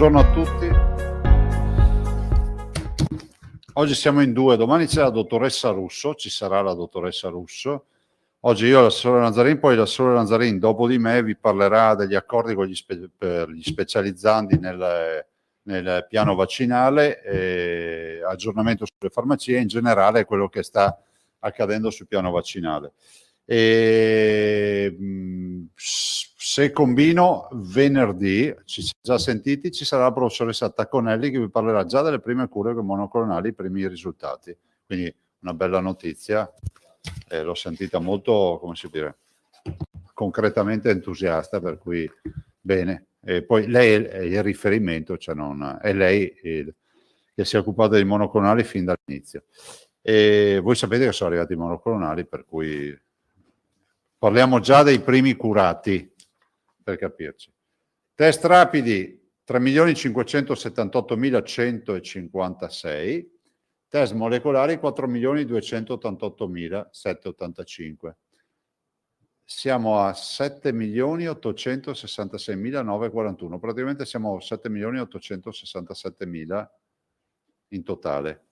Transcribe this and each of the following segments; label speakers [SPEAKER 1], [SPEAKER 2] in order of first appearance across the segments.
[SPEAKER 1] Buongiorno a tutti. Oggi siamo in due, domani c'è la dottoressa Russo, ci sarà la dottoressa Russo. Oggi io e l'assessore Lanzarin, poi l'assessore Lanzarin dopo di me vi parlerà degli accordi con per gli specializzandi nel piano vaccinale, aggiornamento sulle farmacie e in generale quello che sta accadendo sul piano vaccinale. Se combino, venerdì, ci siamo già sentiti, ci sarà la professoressa Tacconelli che vi parlerà già delle prime cure con monoclonali, i primi risultati. Quindi una bella notizia, l'ho sentita molto, come si dice, concretamente entusiasta, per cui bene. E poi lei è il riferimento, cioè non è lei che si è occupata dei monoclonali fin dall'inizio. E voi sapete che sono arrivati i monoclonali, per cui parliamo già dei primi curati, per capirci. Test rapidi 3.578.156, test molecolari 4.288.785. Siamo a 7.866.941, praticamente siamo a 7.867.000 in totale.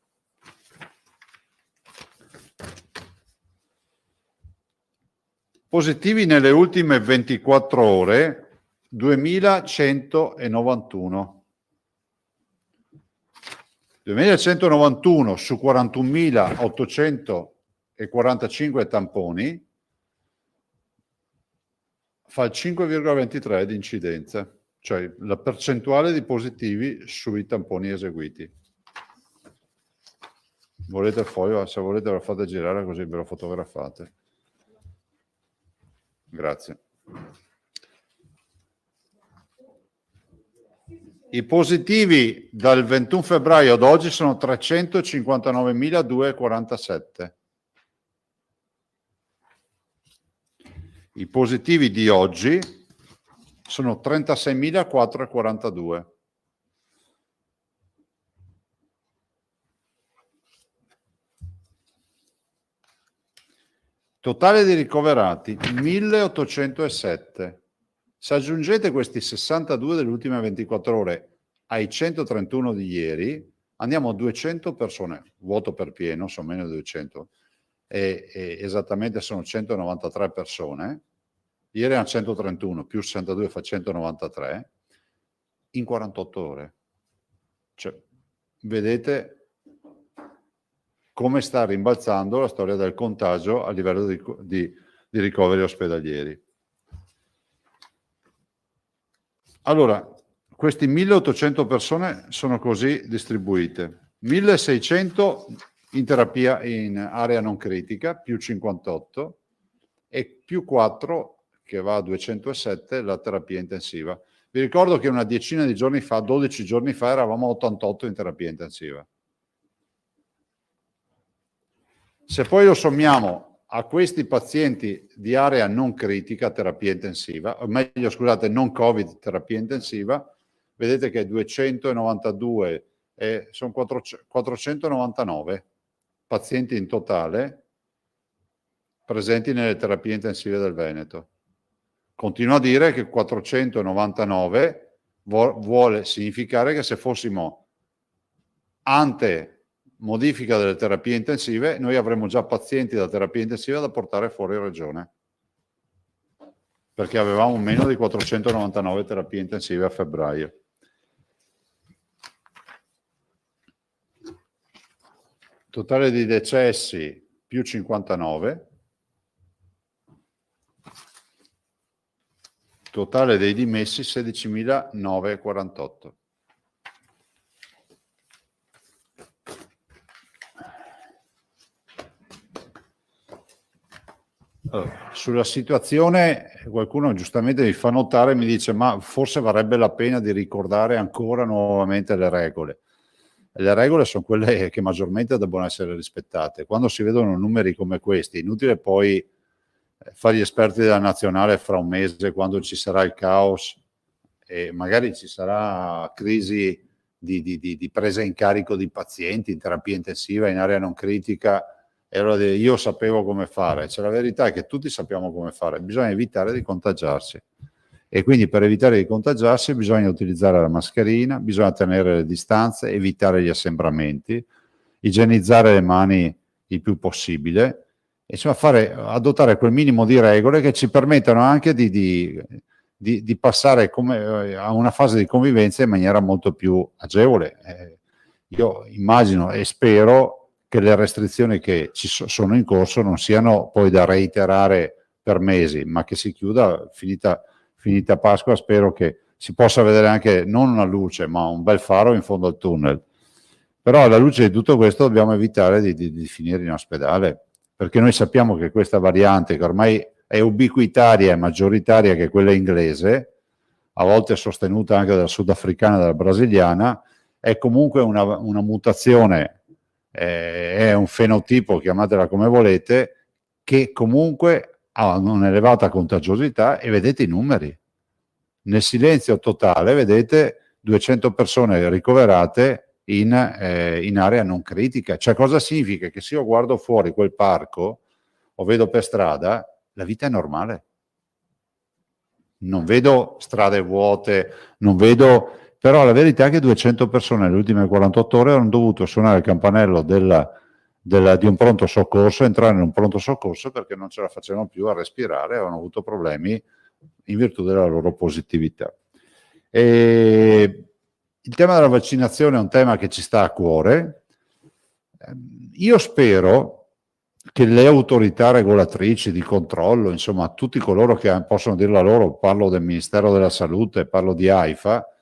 [SPEAKER 1] Positivi nelle ultime 24 ore 2191. 2191 su 41.845 tamponi fa il 5,23 di incidenza, cioè la percentuale di positivi sui tamponi eseguiti. Volete il foglio? Se volete lo fate girare così ve lo fotografate. Grazie. I positivi dal 21 febbraio ad oggi sono 359.247. I positivi di oggi sono 36.442. Totale di ricoverati 1.807. Se aggiungete questi 62 delle ultime 24 ore ai 131 di ieri, andiamo a 200 persone, vuoto per pieno, sono meno di 200, e esattamente sono 193 persone. Ieri erano 131, più 62 fa 193, in 48 ore. Cioè, vedete come sta rimbalzando la storia del contagio a livello di ricoveri ospedalieri. Allora, questi 1.800 persone sono così distribuite. 1.600 in terapia in area non critica, più 58, e più 4, che va a 207, la terapia intensiva. Vi ricordo che una decina di giorni fa, 12 giorni fa, eravamo a 88 in terapia intensiva. Se poi lo sommiamo a questi pazienti di area non critica, terapia intensiva, o meglio, scusate, non Covid, terapia intensiva, vedete che 292 sono 499 pazienti in totale presenti nelle terapie intensive del Veneto. Continuo a dire che 499 vuole significare che se fossimo ante modifica delle terapie intensive, noi avremmo già pazienti da terapia intensiva da portare fuori regione, perché avevamo meno di 499 terapie intensive a febbraio. Totale di decessi più 59, totale dei dimessi 16.948. Allora, sulla situazione qualcuno giustamente mi fa notare, mi dice ma forse varrebbe la pena di ricordare ancora nuovamente le regole. Le regole sono quelle che maggiormente debbono essere rispettate. Quando si vedono numeri come questi, è inutile poi fare gli esperti della nazionale fra un mese, quando ci sarà il caos e magari ci sarà crisi di presa in carico di pazienti in terapia intensiva, in area non critica, e allora io sapevo come fare. Cioè, la verità è che tutti sappiamo come fare, bisogna evitare di contagiarsi. E quindi per evitare di contagiarsi bisogna utilizzare la mascherina, bisogna tenere le distanze, evitare gli assembramenti, igienizzare le mani il più possibile, e insomma adottare quel minimo di regole che ci permettano anche di passare a una fase di convivenza in maniera molto più agevole. Io immagino e spero che le restrizioni che sono in corso non siano poi da reiterare per mesi, ma che si chiuda, finita Pasqua, spero che si possa vedere anche non una luce, ma un bel faro in fondo al tunnel. Però alla luce di tutto questo dobbiamo evitare di finire in ospedale, perché noi sappiamo che questa variante, che ormai è ubiquitaria e maggioritaria, che è quella inglese, a volte sostenuta anche dalla sudafricana e dalla brasiliana, è comunque una mutazione, è un fenotipo, chiamatela come volete, che comunque ha un'elevata contagiosità, e vedete i numeri. Nel silenzio totale vedete 200 persone ricoverate in area non critica. Cioè, cosa significa? Che se io guardo fuori quel parco o vedo per strada, la vita è normale. Non vedo strade vuote, non vedo... Però la verità è che 200 persone nelle ultime 48 ore hanno dovuto suonare il campanello di un pronto soccorso, entrare in un pronto soccorso perché non ce la facevano più a respirare, avevano avuto problemi in virtù della loro positività. E il tema della vaccinazione è un tema che ci sta a cuore. Io spero che le autorità regolatrici di controllo, insomma tutti coloro che possono dire la loro, parlo del Ministero della Salute, parlo di AIFA,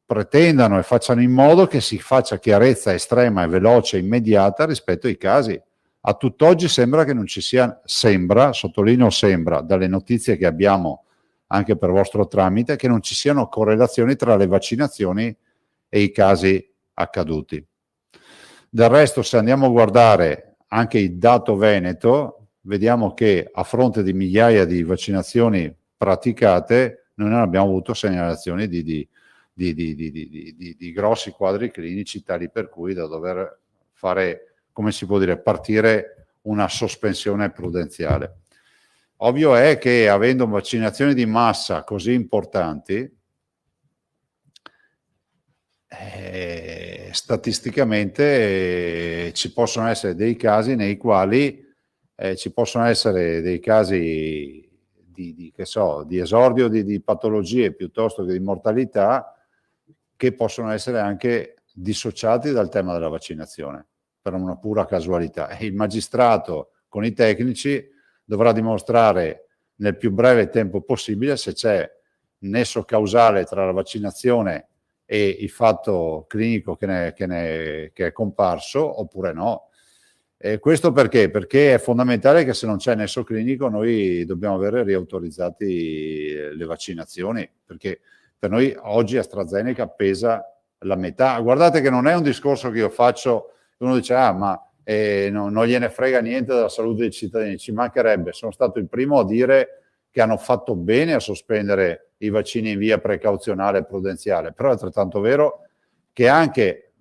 [SPEAKER 1] pretendano e facciano in modo che si faccia chiarezza estrema e veloce e immediata rispetto ai casi. A tutt'oggi sembra che non ci sia, sottolineo sembra, dalle notizie che abbiamo anche per vostro tramite, che non ci siano correlazioni tra le vaccinazioni e i casi accaduti. Del resto, se andiamo a guardare anche il dato veneto, vediamo che a fronte di migliaia di vaccinazioni praticate, noi non abbiamo avuto segnalazioni di grossi quadri clinici tali per cui da dover fare, come si può dire, partire una sospensione prudenziale. Ovvio è che avendo vaccinazioni di massa così importanti, statisticamente ci possono essere dei casi nei quali ci possono essere dei casi di esordio di patologie piuttosto che di mortalità che possono essere anche dissociati dal tema della vaccinazione per una pura casualità. E il magistrato con i tecnici dovrà dimostrare nel più breve tempo possibile se c'è nesso causale tra la vaccinazione e il fatto clinico che è comparso oppure no. Questo perché? Perché è fondamentale che se non c'è nesso clinico noi dobbiamo avere riautorizzati le vaccinazioni, perché per noi oggi AstraZeneca pesa la metà. Guardate che non è un discorso che io faccio, uno dice ma non gliene frega niente della salute dei cittadini, ci mancherebbe, sono stato il primo a dire che hanno fatto bene a sospendere i vaccini in via precauzionale e prudenziale, però è altrettanto vero che anche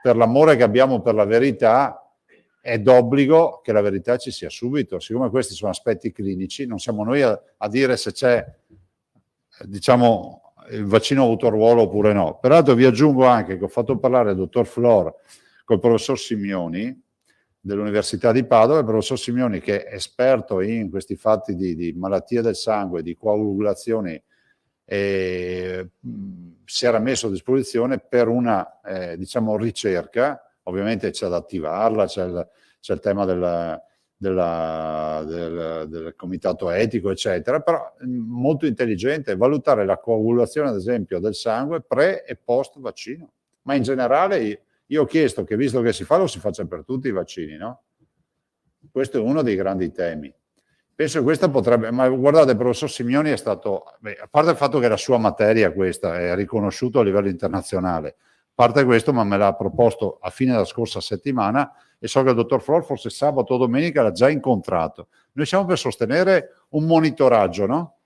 [SPEAKER 1] per l'amore che abbiamo per la verità è d'obbligo che la verità ci sia subito. Siccome questi sono aspetti clinici, non siamo noi a dire se c'è, diciamo, il vaccino ha avuto ruolo oppure no. Peraltro vi aggiungo anche che ho fatto parlare il dottor Flor col professor Simioni dell'Università di Padova, il professor Simioni, che è esperto in questi fatti di malattie del sangue, di coagulazioni, si era messo a disposizione per una diciamo ricerca. Ovviamente c'è da attivarla, c'è il tema del comitato etico, eccetera, però molto intelligente, valutare la coagulazione, ad esempio, del sangue pre e post vaccino. Ma in generale io ho chiesto che, visto che si fa, lo si faccia per tutti i vaccini, no? Questo è uno dei grandi temi. Penso che questa potrebbe... Ma guardate, il professor Simioni è stato... a parte il fatto che la sua materia questa è riconosciuta a livello internazionale, a parte questo, ma me l'ha proposto a fine della scorsa settimana e so che il dottor Flor forse sabato o domenica l'ha già incontrato. Noi siamo per sostenere un monitoraggio, no?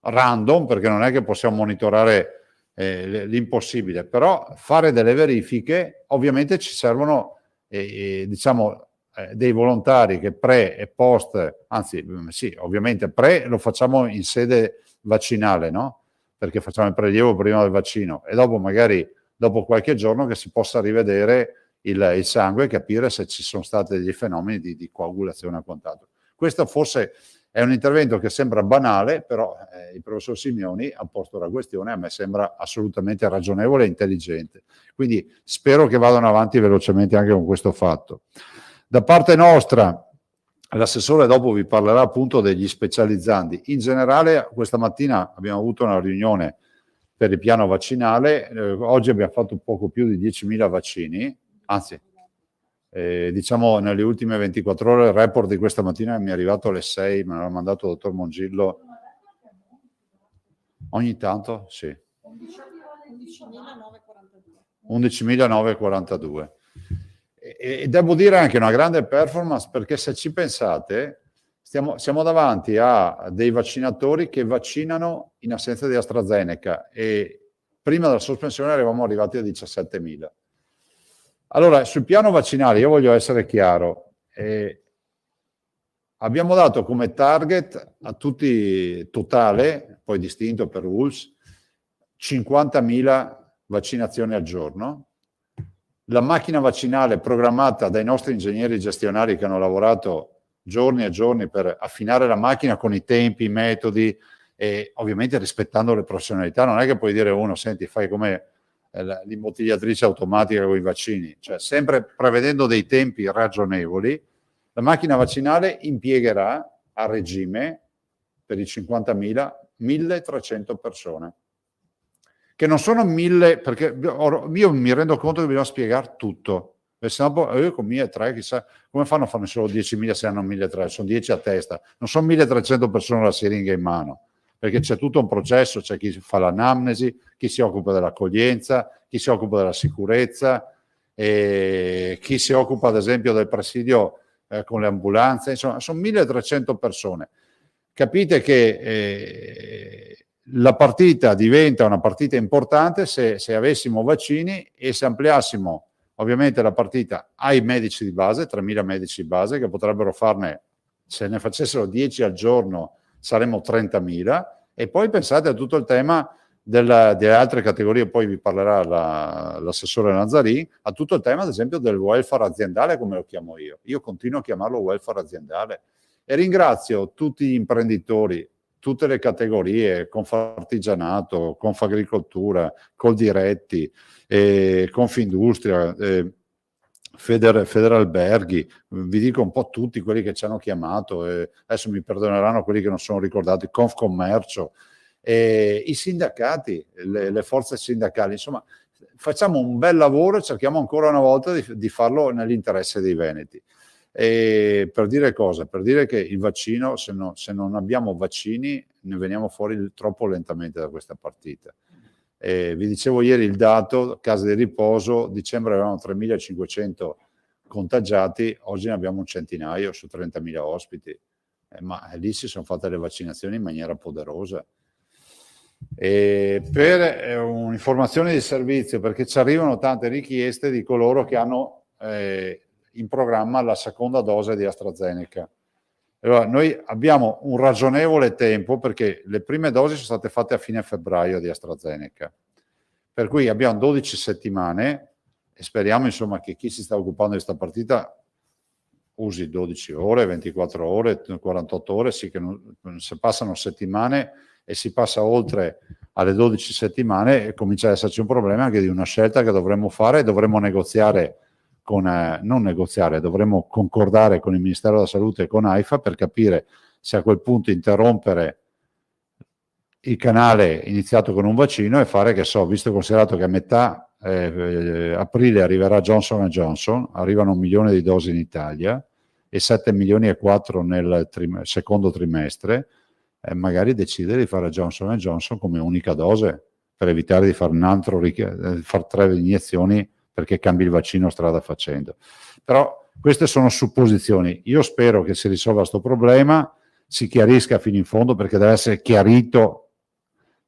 [SPEAKER 1] Random, perché non è che possiamo monitorare l'impossibile, però fare delle verifiche, ovviamente ci servono diciamo dei volontari che pre e post, anzi sì, ovviamente pre lo facciamo in sede vaccinale, no? Perché facciamo il prelievo prima del vaccino e dopo magari dopo qualche giorno che si possa rivedere il sangue e capire se ci sono stati degli fenomeni di coagulazione a quant'altro. Questo forse è un intervento che sembra banale, però il professor Simioni ha posto la questione, a me sembra assolutamente ragionevole e intelligente. Quindi spero che vadano avanti velocemente anche con questo fatto. Da parte nostra, l'assessore dopo vi parlerà appunto degli specializzanti. In generale, questa mattina abbiamo avuto una riunione per il piano vaccinale, oggi abbiamo fatto poco più di 10.000 vaccini, anzi, diciamo nelle ultime 24 ore il report di questa mattina mi è arrivato alle 6, me l'ha mandato il dottor Mongillo. Ogni tanto, sì. 11.942. E devo dire anche una grande performance, perché se ci pensate siamo davanti a dei vaccinatori che vaccinano in assenza di AstraZeneca e prima della sospensione eravamo arrivati a 17.000. Allora, sul piano vaccinale io voglio essere chiaro, abbiamo dato come target a tutti totale, poi distinto per ULS, 50.000 vaccinazioni al giorno. La macchina vaccinale programmata dai nostri ingegneri gestionali che hanno lavorato giorni e giorni per affinare la macchina con i tempi, i metodi e ovviamente rispettando le professionalità. Non è che puoi dire uno, senti, fai come l'imbottigliatrice automatica con i vaccini, cioè sempre prevedendo dei tempi ragionevoli. La macchina vaccinale impiegherà a regime per i 50.000 1.300 persone. Che non sono 1.000, perché io mi rendo conto che bisogna spiegare tutto, perché sennò io con 1.300 chissà come fanno a farne solo 10.000 se hanno 1.300, sono 10 a testa, non sono 1.300 persone la siringa in mano, perché c'è tutto un processo, c'è chi fa l'anamnesi, chi si occupa dell'accoglienza, chi si occupa della sicurezza, chi si occupa ad esempio del presidio con le ambulanze, insomma sono 1.300 persone. Capite che la partita diventa una partita importante se avessimo vaccini e se ampliassimo ovviamente la partita ai medici di base, 3.000 medici di base che potrebbero farne, se ne facessero 10 al giorno saremmo 30.000 e poi pensate a tutto il tema delle altre categorie, poi vi parlerà l'assessore Nazzarin, a tutto il tema ad esempio del welfare aziendale come lo chiamo io continuo a chiamarlo welfare aziendale e ringrazio tutti gli imprenditori, tutte le categorie, Confartigianato, Confagricoltura, Coldiretti, Confindustria, Federalberghi, vi dico un po' tutti quelli che ci hanno chiamato, adesso mi perdoneranno quelli che non sono ricordati, Confcommercio, i sindacati, le forze sindacali, insomma facciamo un bel lavoro e cerchiamo ancora una volta di farlo nell'interesse dei veneti. E per dire cosa? Per dire che il vaccino, se non abbiamo vaccini, ne veniamo fuori troppo lentamente da questa partita. Vi dicevo ieri il dato, case di riposo, dicembre avevamo 3.500 contagiati, oggi ne abbiamo un centinaio su 30.000 ospiti, ma lì si sono fatte le vaccinazioni in maniera poderosa. Per un'informazione di servizio, perché ci arrivano tante richieste di coloro che hanno in programma la seconda dose di AstraZeneca. Allora, noi abbiamo un ragionevole tempo perché le prime dosi sono state fatte a fine febbraio di AstraZeneca, per cui abbiamo 12 settimane e speriamo insomma che chi si sta occupando di questa partita usi 12 ore, 24 ore, 48 ore, sì che se passano settimane e si passa oltre alle 12 settimane e comincia ad esserci un problema anche di una scelta che dovremmo fare e dovremmo negoziare dovremmo concordare con il Ministero della Salute e con AIFA per capire se a quel punto interrompere il canale iniziato con un vaccino e fare, che so, visto e considerato che a metà aprile arriverà Johnson & Johnson, arrivano 1 milione di dosi in Italia e 7 milioni e 4 nel secondo trimestre, magari decidere di fare Johnson & Johnson come unica dose per evitare di fare far 3 iniezioni perché cambi il vaccino strada facendo. Però queste sono supposizioni. Io spero che si risolva questo problema, si chiarisca fino in fondo perché deve essere chiarito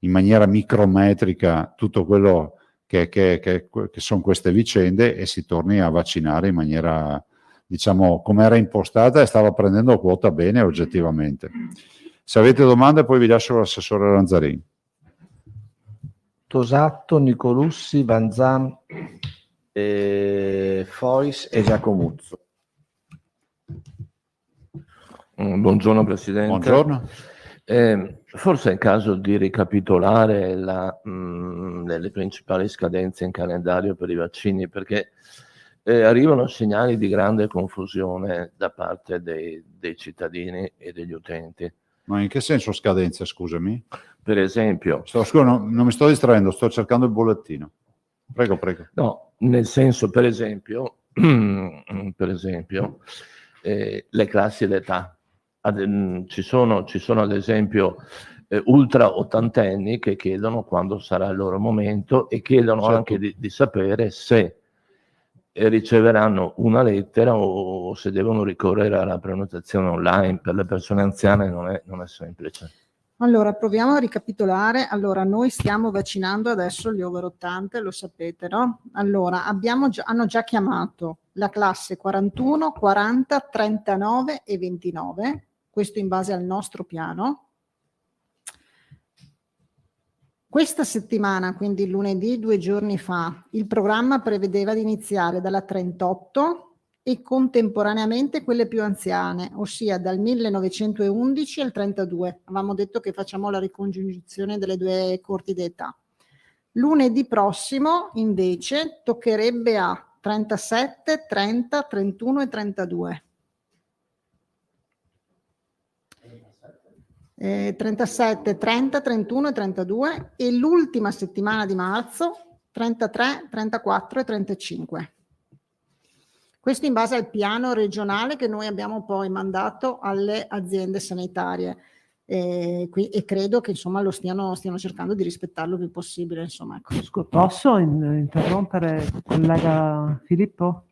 [SPEAKER 1] in maniera micrometrica tutto quello che sono queste vicende e si torni a vaccinare in maniera diciamo, come era impostata e stava prendendo quota bene oggettivamente. Se avete domande poi vi lascio l'assessore Lanzarin.
[SPEAKER 2] Tosatto, Nicolussi, Vanzan, Fois e Giacomuzzo.
[SPEAKER 3] Buongiorno Presidente.
[SPEAKER 1] Buongiorno.
[SPEAKER 3] Forse è il caso di ricapitolare le principali scadenze in calendario per i vaccini, perché arrivano segnali di grande confusione da parte dei cittadini e degli utenti.
[SPEAKER 1] Ma in che senso scadenze, scusami?
[SPEAKER 3] Per esempio...
[SPEAKER 1] Scusa, non mi sto distraendo, sto cercando il bollettino. Prego, prego.
[SPEAKER 3] No, nel senso, per esempio, le classi d'età. Ci sono ad esempio ultra ottantenni che chiedono quando sarà il loro momento e chiedono
[SPEAKER 1] certo.
[SPEAKER 3] anche di sapere se riceveranno una lettera o se devono ricorrere alla prenotazione online. Per le persone anziane non è semplice.
[SPEAKER 4] Allora, proviamo a ricapitolare. Allora, noi stiamo vaccinando adesso gli over 80, lo sapete, no? Allora, hanno già chiamato la classe 41, 40, 39 e 29, questo in base al nostro piano. Questa settimana, quindi lunedì, 2 giorni fa, il programma prevedeva di iniziare dalla 38 e contemporaneamente quelle più anziane, ossia dal 1911 al 32. Avevamo detto che facciamo la ricongiunzione delle due corti d'età. Lunedì prossimo, invece, toccherebbe a 37, 30, 31 e 32. 37, 30, 31 e 32 e l'ultima settimana di marzo 33, 34 e 35. Questo in base al piano regionale che noi abbiamo poi mandato alle aziende sanitarie e credo che insomma lo stiano cercando di rispettarlo il più possibile. Insomma, ecco.
[SPEAKER 5] Posso interrompere, collega Filippo?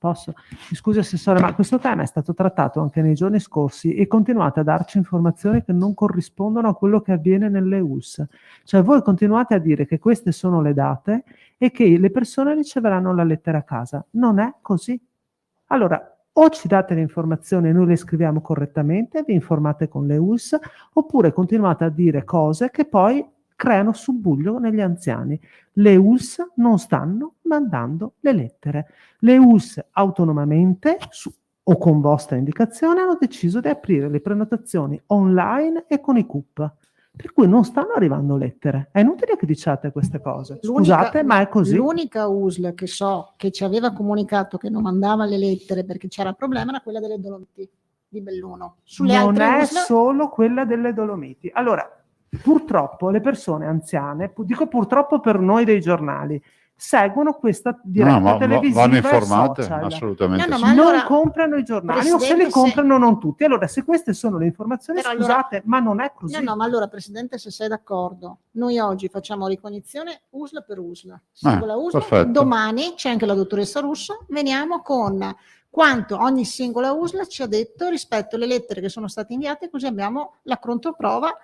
[SPEAKER 5] Posso? Mi scusi Assessore, ma questo tema è stato trattato anche nei giorni scorsi e continuate a darci informazioni che non corrispondono a quello che avviene nelle ULSS. Cioè voi continuate a dire che queste sono le date e che le persone riceveranno la lettera a casa. Non è così. Allora, o ci date le informazioni e noi le scriviamo correttamente, vi informate con le ULSS, oppure continuate a dire cose che poi creano subbuglio negli anziani. Le ULSS non stanno mandando le lettere. Le ULSS autonomamente o con vostra indicazione hanno deciso di aprire le prenotazioni online e con i CUP. Per cui non stanno arrivando lettere. È inutile che diciate queste cose. Scusate, ma è così.
[SPEAKER 4] L'unica USL che so che ci aveva comunicato che non mandava le lettere perché c'era problema era quella delle Dolomiti di Belluno. Sulle
[SPEAKER 5] non
[SPEAKER 4] altre
[SPEAKER 5] è
[SPEAKER 4] USL...
[SPEAKER 5] solo quella delle Dolomiti. Allora, purtroppo le persone anziane, dico purtroppo per noi dei giornali, seguono questa diretta televisiva
[SPEAKER 1] vanno
[SPEAKER 5] e
[SPEAKER 1] informate,
[SPEAKER 5] social.
[SPEAKER 1] assolutamente
[SPEAKER 4] No,
[SPEAKER 1] sì.
[SPEAKER 4] ma allora,
[SPEAKER 5] non comprano i giornali o se li comprano non tutti. Allora, se queste sono le informazioni,
[SPEAKER 4] però
[SPEAKER 5] scusate,
[SPEAKER 4] allora,
[SPEAKER 5] ma non è così.
[SPEAKER 4] No, ma allora, Presidente, se sei d'accordo, noi oggi facciamo ricognizione USL per USL, singola USL,
[SPEAKER 1] perfetto.
[SPEAKER 4] domani c'è anche la dottoressa Russo, veniamo con quanto ogni singola USL ci ha detto rispetto alle lettere che sono state inviate, così abbiamo la controprova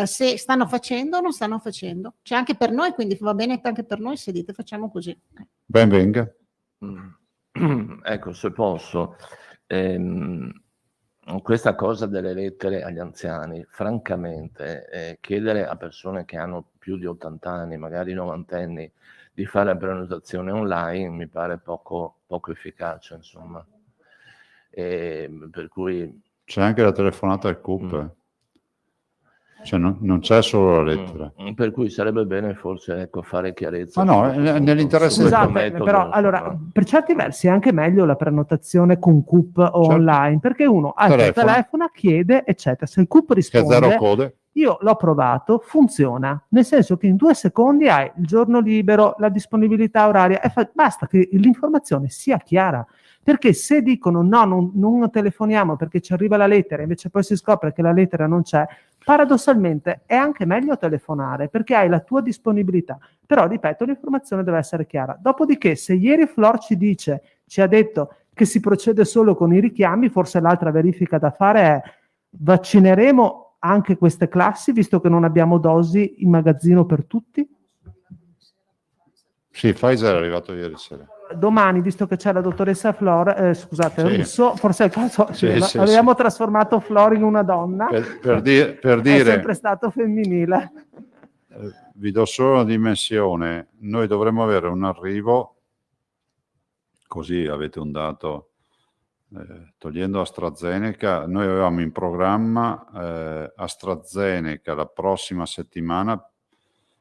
[SPEAKER 4] se stanno facendo o non stanno facendo. C'è anche per noi, quindi va bene anche per noi se dite facciamo così.
[SPEAKER 1] Ben venga.
[SPEAKER 3] Ecco, se posso, questa cosa delle lettere agli anziani, francamente, chiedere a persone che hanno più di 80 anni, magari 90 anni, di fare la prenotazione online mi pare poco efficace, insomma. Per cui...
[SPEAKER 1] C'è anche la telefonata al CUP. Cioè non c'è solo la lettera.
[SPEAKER 3] Per cui sarebbe bene forse fare chiarezza.
[SPEAKER 1] Ma no, nell'interesse
[SPEAKER 5] Scusate, però allora per certi versi è anche meglio la prenotazione con CUP o
[SPEAKER 1] certo.
[SPEAKER 5] online, perché uno telefona, chiede, eccetera. Se il CUP risponde,
[SPEAKER 1] zero code.
[SPEAKER 5] Io l'ho provato, funziona, nel senso che in 2 secondi hai il giorno libero, la disponibilità oraria, basta che l'informazione sia chiara. Perché se dicono no, non telefoniamo perché ci arriva la lettera, invece poi si scopre che la lettera non c'è, paradossalmente è anche meglio telefonare perché hai la tua disponibilità. Però, ripeto, l'informazione deve essere chiara. Dopodiché, se ieri Flor ci ha detto che si procede solo con i richiami, forse l'altra verifica da fare è vaccineremo anche queste classi, visto che non abbiamo dosi in magazzino per tutti?
[SPEAKER 1] Sì, Pfizer è arrivato ieri sera.
[SPEAKER 5] domani, visto che c'è la dottoressa
[SPEAKER 1] Sì.
[SPEAKER 5] Russo, forse è il caso,
[SPEAKER 1] Sì, sì,
[SPEAKER 5] avevamo trasformato Flor in una donna,
[SPEAKER 1] per dire,
[SPEAKER 5] è sempre stato femminile.
[SPEAKER 1] vi do solo una dimensione, noi dovremmo avere un arrivo, così avete un dato, togliendo AstraZeneca, noi avevamo in programma AstraZeneca la prossima settimana,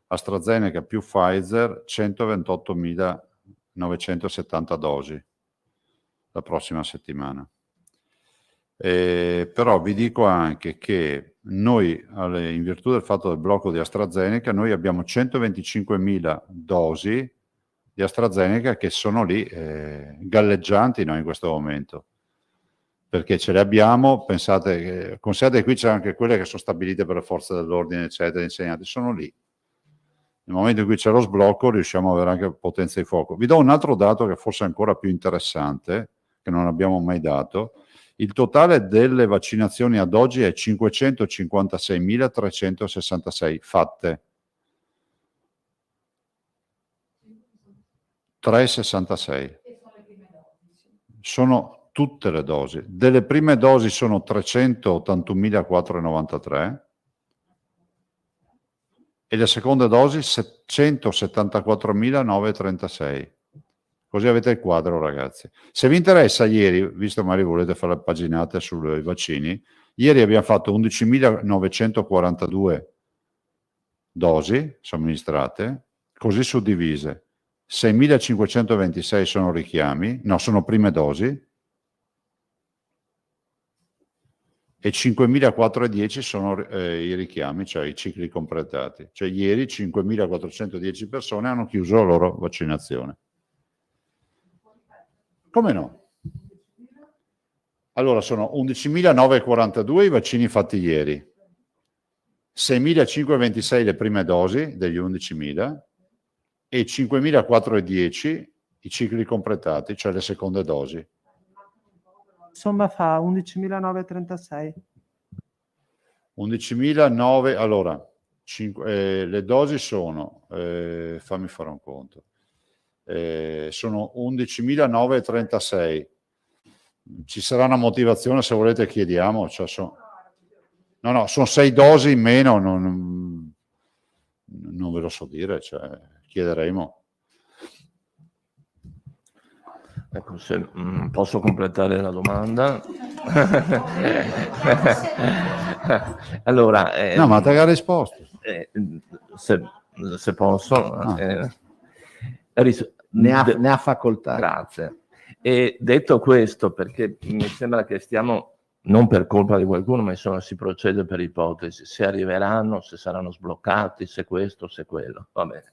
[SPEAKER 1] AstraZeneca più Pfizer 128.970 dosi la prossima settimana. Però vi dico anche che noi, in virtù del fatto del blocco di AstraZeneca, noi abbiamo 125.000 dosi di AstraZeneca che sono lì galleggianti in questo momento, perché ce le abbiamo, pensate, considerate qui c'è anche quelle che sono stabilite per le forze dell'ordine, eccetera, insegnanti, sono lì. Nel momento in cui c'è lo sblocco riusciamo ad avere anche potenza di fuoco. Vi do un altro dato che forse è ancora più interessante, che non abbiamo mai dato. Il totale delle vaccinazioni ad oggi è 556.366 fatte. 366. Sono tutte le dosi. Delle prime dosi sono 381.493 e le seconde dosi 174.936. Così avete il quadro, ragazzi. Se vi interessa, ieri, visto magari volete fare le paginate sui vaccini, ieri abbiamo fatto 11.942 dosi somministrate, così suddivise. 6.526 sono richiami, no, sono prime dosi, e 5.410 sono i richiami, cioè i cicli completati. Cioè ieri 5.410 persone hanno chiuso la loro vaccinazione. Come no? Allora sono 11.942 i vaccini fatti ieri, 6.526 le prime dosi degli 11.000 e 5.410 i cicli completati, cioè le seconde dosi.
[SPEAKER 5] Insomma fa 11.936.
[SPEAKER 1] 11.009, allora, le dosi sono, fammi fare un conto, sono 11.936. Ci sarà una motivazione, se volete chiediamo. Cioè no, sono 6 dosi in meno, non ve lo so dire, cioè, chiederemo.
[SPEAKER 3] Ecco, se posso completare la domanda. Allora,
[SPEAKER 1] No, ma te la risposta.
[SPEAKER 3] se posso,
[SPEAKER 2] Ne ha facoltà.
[SPEAKER 3] Grazie. E detto questo, perché mi sembra che stiamo, non per colpa di qualcuno, ma insomma si procede per ipotesi, se arriveranno, se saranno sbloccati, se questo, se quello, va bene.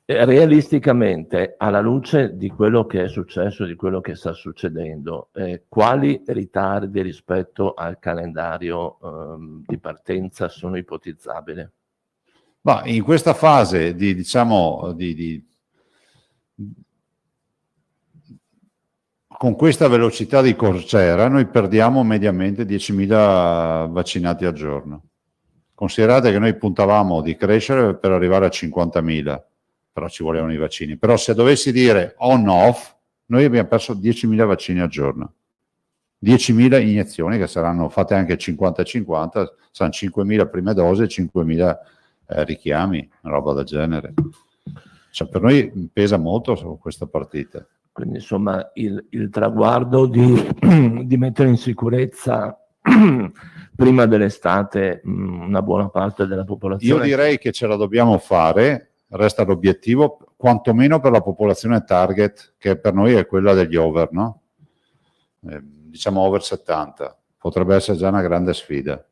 [SPEAKER 3] Realisticamente, alla luce di quello che è successo, di quello che sta succedendo, quali ritardi rispetto al calendario di partenza sono ipotizzabili?
[SPEAKER 1] Ma in questa fase con questa velocità di corcera noi perdiamo mediamente 10.000 vaccinati al giorno. Considerate che noi puntavamo di crescere per arrivare a 50.000, però ci volevano i vaccini. Però se dovessi dire on-off, noi abbiamo perso 10.000 vaccini al giorno. 10.000 iniezioni che saranno fatte anche 50-50, saranno 5.000 prime dosi e 5.000 richiami, una roba del genere. Cioè, per noi pesa molto su questa partita.
[SPEAKER 3] Quindi insomma il traguardo di mettere in sicurezza prima dell'estate una buona parte della popolazione.
[SPEAKER 1] Io direi che ce la dobbiamo fare, resta l'obiettivo, quantomeno per la popolazione target, che per noi è quella degli over, no? Diciamo over 70. Potrebbe essere già una grande sfida.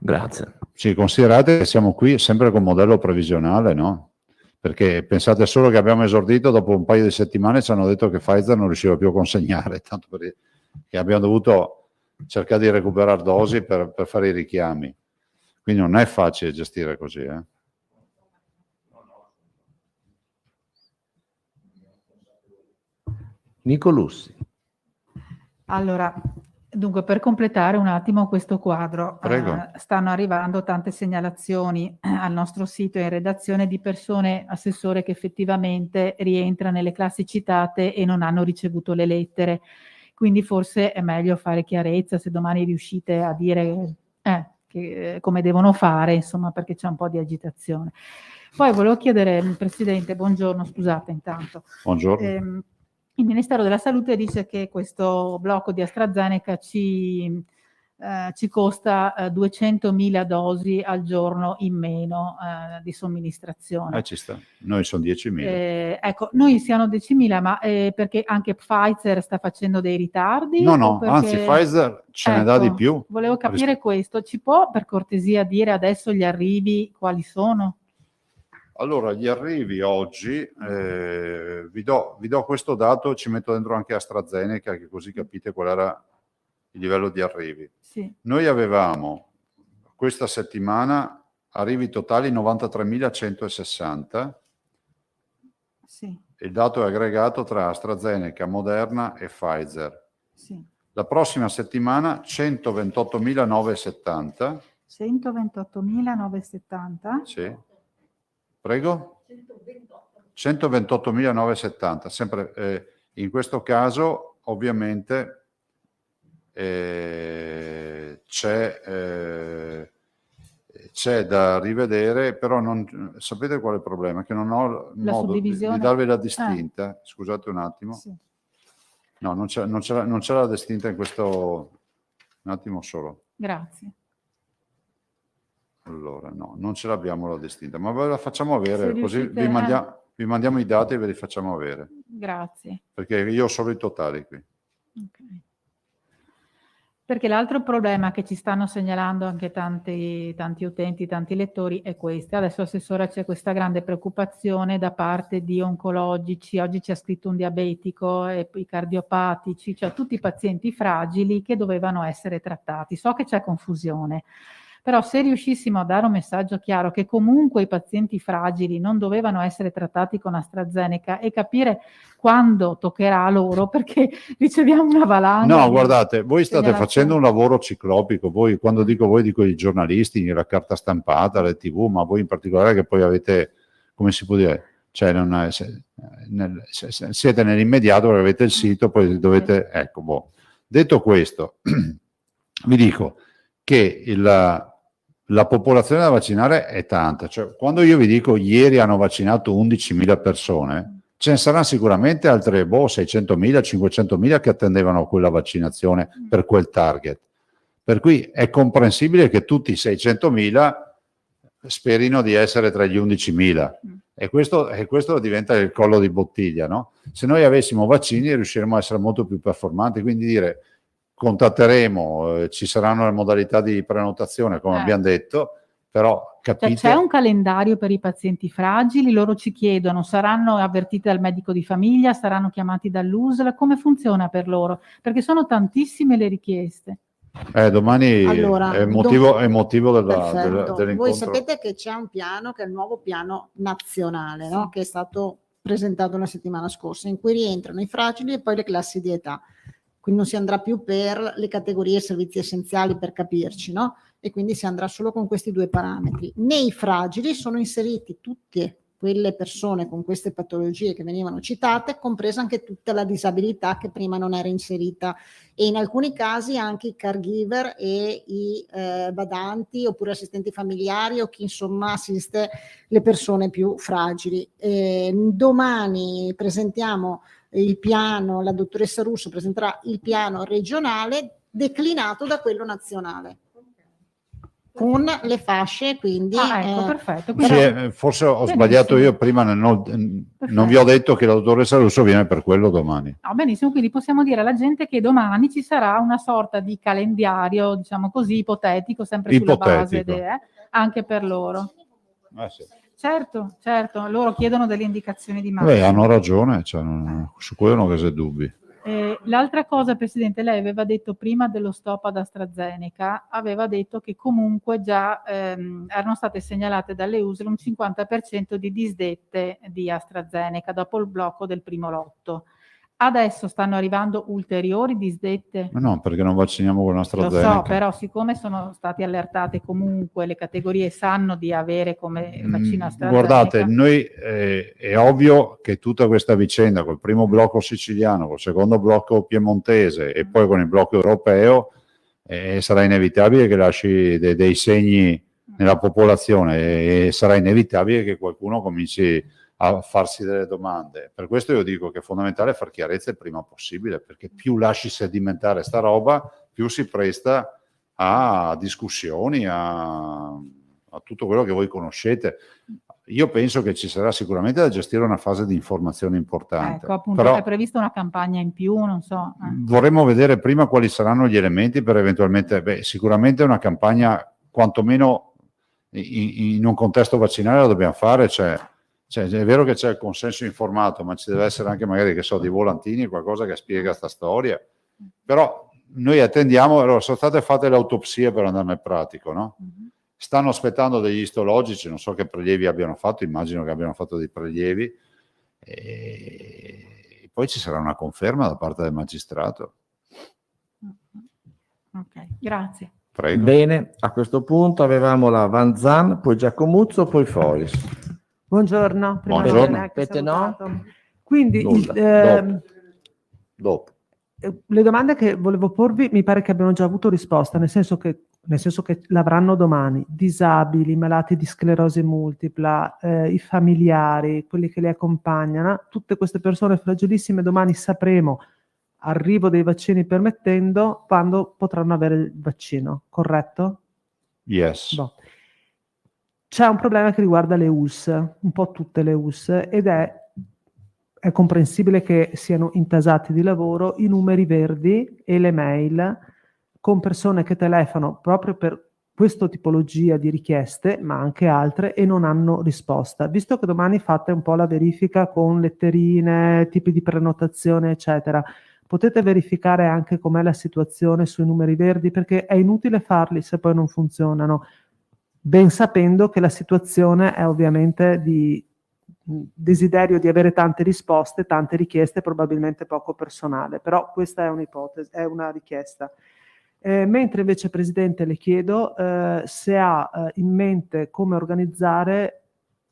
[SPEAKER 3] Grazie.
[SPEAKER 1] Sì, considerate che siamo qui sempre con modello previsionale, no? Perché pensate solo che abbiamo esordito, dopo un paio di settimane ci hanno detto che Pfizer non riusciva più a consegnare, tanto perché abbiamo dovuto cercare di recuperare dosi per fare i richiami. Quindi non è facile gestire così, eh?
[SPEAKER 2] Nicolussi.
[SPEAKER 5] Allora,
[SPEAKER 6] Dunque, per completare un attimo questo quadro,
[SPEAKER 1] Prego.
[SPEAKER 6] stanno arrivando tante segnalazioni al nostro sito in redazione di persone, Assessore, che effettivamente rientrano nelle classi citate e non hanno ricevuto le lettere. Quindi forse è meglio fare chiarezza, se domani riuscite a dire come devono fare, insomma, perché c'è un po' di agitazione. Poi volevo chiedere, Presidente, buongiorno, scusate intanto.
[SPEAKER 1] Buongiorno.
[SPEAKER 6] Il Ministero della Salute dice che questo blocco di AstraZeneca ci costa 200.000 dosi al giorno in meno di somministrazione.
[SPEAKER 1] Ci sta. Noi sono 10.000.
[SPEAKER 6] Ecco, noi siamo 10.000, ma perché anche Pfizer sta facendo dei ritardi?
[SPEAKER 1] No,
[SPEAKER 6] perché...
[SPEAKER 1] anzi Pfizer ce ne dà di più.
[SPEAKER 6] Volevo capire questo. Ci può per cortesia dire adesso gli arrivi quali sono?
[SPEAKER 1] Allora, gli arrivi oggi, vi do questo dato, ci metto dentro anche AstraZeneca, che così capite qual era il livello di arrivi.
[SPEAKER 6] Sì.
[SPEAKER 1] Noi avevamo questa settimana arrivi totali 93.160.
[SPEAKER 6] Sì.
[SPEAKER 1] Il dato è aggregato tra AstraZeneca, Moderna e Pfizer.
[SPEAKER 6] Sì.
[SPEAKER 1] La prossima settimana 128.970.
[SPEAKER 6] 128.970?
[SPEAKER 1] Sì. Prego? 128.970. Sempre in questo caso ovviamente c'è da rivedere, però non sapete qual è il problema? Che non ho modo di darvi la distinta. Scusate un attimo.
[SPEAKER 6] Sì.
[SPEAKER 1] No, non c'è la distinta in questo. Un attimo solo.
[SPEAKER 6] Grazie.
[SPEAKER 1] Allora, no, non ce l'abbiamo la distinta, ma ve la facciamo avere, così
[SPEAKER 6] riuscite,
[SPEAKER 1] vi mandiamo i dati e ve li facciamo avere.
[SPEAKER 6] Grazie.
[SPEAKER 1] Perché io ho solo i totali qui.
[SPEAKER 6] Okay. Perché l'altro problema che ci stanno segnalando anche tanti utenti, tanti lettori è questo. Adesso, Assessora, c'è questa grande preoccupazione da parte di oncologici, oggi c'è scritto un diabetico, e i cardiopatici, cioè tutti i pazienti fragili che dovevano essere trattati. So che c'è confusione, però se riuscissimo a dare un messaggio chiaro che comunque i pazienti fragili non dovevano essere trattati con AstraZeneca e capire quando toccherà a loro, perché riceviamo una valanga.
[SPEAKER 1] No, guardate, voi state facendo un lavoro ciclopico, voi, quando dico voi, dico i giornalisti, la carta stampata, le TV, ma voi in particolare che poi avete, come si può dire, cioè siete nell'immediato, avete il sito, poi dovete, ecco, boh. Detto questo, vi dico che la popolazione da vaccinare è tanta, cioè quando io vi dico ieri hanno vaccinato 11.000 persone, ce ne saranno sicuramente altre 600.000, 500.000 che attendevano quella vaccinazione per quel target. Per cui è comprensibile che tutti i 600.000 sperino di essere tra gli 11.000 e questo diventa il collo di bottiglia, no? Se noi avessimo vaccini riusciremo a essere molto più performanti, quindi dire contatteremo, ci saranno le modalità di prenotazione come abbiamo detto, però capite...
[SPEAKER 6] Cioè, c'è un calendario per i pazienti fragili, loro ci chiedono, saranno avvertiti dal medico di famiglia, saranno chiamati dall'USL, come funziona per loro? Perché sono tantissime le richieste.
[SPEAKER 1] Domani
[SPEAKER 4] allora,
[SPEAKER 1] è motivo dell'incontro.
[SPEAKER 4] Voi sapete che c'è un piano che è il nuovo piano nazionale, no? Che è stato presentato la settimana scorsa, in cui rientrano i fragili e poi le classi di età. Quindi non si andrà più per le categorie servizi essenziali, per capirci, no? E quindi si andrà solo con questi due parametri. Nei fragili sono inseriti tutte quelle persone con queste patologie che venivano citate, compresa anche tutta la disabilità che prima non era inserita, e in alcuni casi anche i caregiver e i badanti oppure assistenti familiari o chi insomma assiste le persone più fragili. Domani presentiamo il piano, la dottoressa Russo presenterà il piano regionale declinato da quello nazionale con le fasce, quindi
[SPEAKER 6] ecco, perfetto.
[SPEAKER 1] Sì, forse ho sbagliato io prima, non vi ho detto che la dottoressa Russo viene per quello domani.
[SPEAKER 6] No, benissimo, quindi possiamo dire alla gente che domani ci sarà una sorta di calendario, diciamo così, ipotetico, sempre sulla base anche per loro.
[SPEAKER 1] Sì.
[SPEAKER 6] Certo, loro chiedono delle indicazioni di
[SPEAKER 1] marcia. Hanno ragione, cioè, su quello non ho che dubbi.
[SPEAKER 6] L'altra cosa, Presidente, lei aveva detto prima dello stop ad AstraZeneca, aveva detto che comunque già erano state segnalate dalle USL un 50% di disdette di AstraZeneca dopo il blocco del primo lotto. Adesso stanno arrivando ulteriori disdette.
[SPEAKER 1] Ma no, perché non vacciniamo con
[SPEAKER 6] Lo
[SPEAKER 1] l'AstraZeneca.
[SPEAKER 6] so, però siccome sono state allertate comunque, le categorie sanno di avere come vaccino AstraZeneca.
[SPEAKER 1] Guardate, noi è ovvio che tutta questa vicenda col primo blocco siciliano, col secondo blocco piemontese e poi con il blocco europeo sarà inevitabile che lasci dei segni nella popolazione e sarà inevitabile che qualcuno cominci a farsi delle domande. Per questo io dico che è fondamentale far chiarezza il prima possibile, perché più lasci sedimentare sta roba, più si presta a discussioni, a tutto quello che voi conoscete. Io penso che ci sarà sicuramente da gestire una fase di informazione importante.
[SPEAKER 6] Ecco, appunto,
[SPEAKER 1] però
[SPEAKER 6] è prevista una campagna in più, non so.
[SPEAKER 1] vorremmo vedere prima quali saranno gli elementi per eventualmente, sicuramente una campagna, quantomeno in un contesto vaccinale la dobbiamo fare, cioè, è vero che c'è il consenso informato, ma ci deve essere anche magari, che so, dei volantini, qualcosa che spiega sta storia. Però noi attendiamo, allora sono state fatte le autopsie per andare nel pratico, no? Stanno aspettando degli istologici, non so che prelievi abbiano fatto, immagino che abbiano fatto dei prelievi, e poi ci sarà una conferma da parte del magistrato.
[SPEAKER 6] Ok, grazie.
[SPEAKER 1] Prego.
[SPEAKER 2] Bene, a questo punto avevamo la Van Zan, poi Giacomuzzo, poi Folis.
[SPEAKER 5] Buongiorno. Prima
[SPEAKER 1] Buongiorno.
[SPEAKER 5] non vi ho neanche
[SPEAKER 2] Pete no?
[SPEAKER 5] salutato. Quindi
[SPEAKER 2] Nulla, dopo.
[SPEAKER 5] le domande che volevo porvi mi pare che abbiano già avuto risposta, nel senso che l'avranno domani. Disabili, malati di sclerosi multipla, i familiari, quelli che li accompagnano, tutte queste persone fragilissime domani sapremo, arrivo dei vaccini permettendo, quando potranno avere il vaccino, corretto?
[SPEAKER 1] Yes.
[SPEAKER 5] Boh. C'è un problema che riguarda le ULS, un po' tutte le ULS, ed è comprensibile che siano intasati di lavoro i numeri verdi e le mail con persone che telefonano proprio per questa tipologia di richieste, ma anche altre, e non hanno risposta. Visto che domani fate un po' la verifica con letterine, tipi di prenotazione, eccetera, potete verificare anche com'è la situazione sui numeri verdi, perché è inutile farli se poi non funzionano, ben sapendo che la situazione è ovviamente di desiderio di avere tante risposte, tante richieste, probabilmente poco personale, però questa è un'ipotesi, è una richiesta. Mentre invece, Presidente, le chiedo se ha in mente come organizzare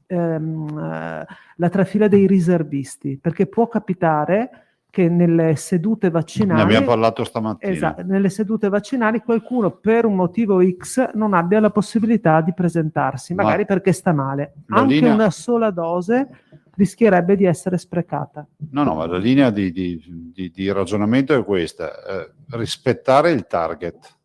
[SPEAKER 5] la trafila dei riservisti, perché può capitare che nelle sedute vaccinali,
[SPEAKER 1] Ne abbiamo parlato stamattina.
[SPEAKER 5] esatto, nelle sedute vaccinali qualcuno per un motivo X non abbia la possibilità di presentarsi, magari perché sta male. Anche una sola dose rischierebbe di essere sprecata.
[SPEAKER 1] No, ma la linea di ragionamento è questa: rispettare il target,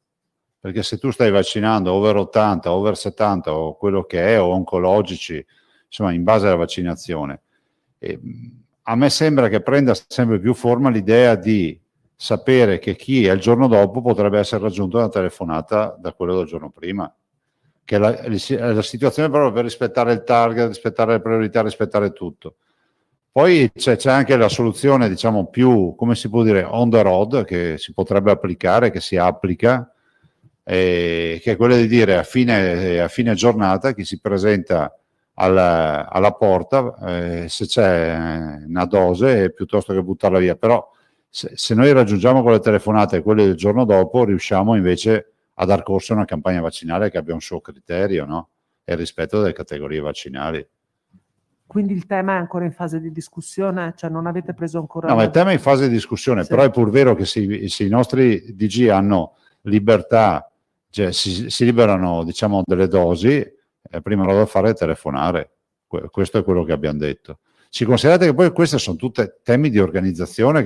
[SPEAKER 1] perché se tu stai vaccinando over 80, over 70 o quello che è, o oncologici, insomma, in base alla vaccinazione, a me sembra che prenda sempre più forma l'idea di sapere che chi è il giorno dopo potrebbe essere raggiunto da una telefonata da quello del giorno prima, che è la situazione proprio per rispettare il target, rispettare le priorità, rispettare tutto. Poi c'è anche la soluzione, diciamo, più, come si può dire, on the road, che si potrebbe applicare, che si applica, che è quella di dire a fine giornata chi si presenta alla porta, se c'è una dose, piuttosto che buttarla via. Però se noi raggiungiamo con le telefonate quelle del giorno dopo, riusciamo invece a dar corso a una campagna vaccinale che abbia un suo criterio, no? E il rispetto delle categorie vaccinali.
[SPEAKER 5] Quindi il tema è ancora in fase di discussione? Cioè non avete preso ancora...
[SPEAKER 1] No, ma il tema è in fase di discussione,
[SPEAKER 5] sì.
[SPEAKER 1] Però è pur vero che se i nostri DG hanno libertà, cioè si liberano, diciamo, delle dosi, prima roba da fare è telefonare. Questo è quello che abbiamo detto. Ci considerate che poi questi sono tutti temi di organizzazione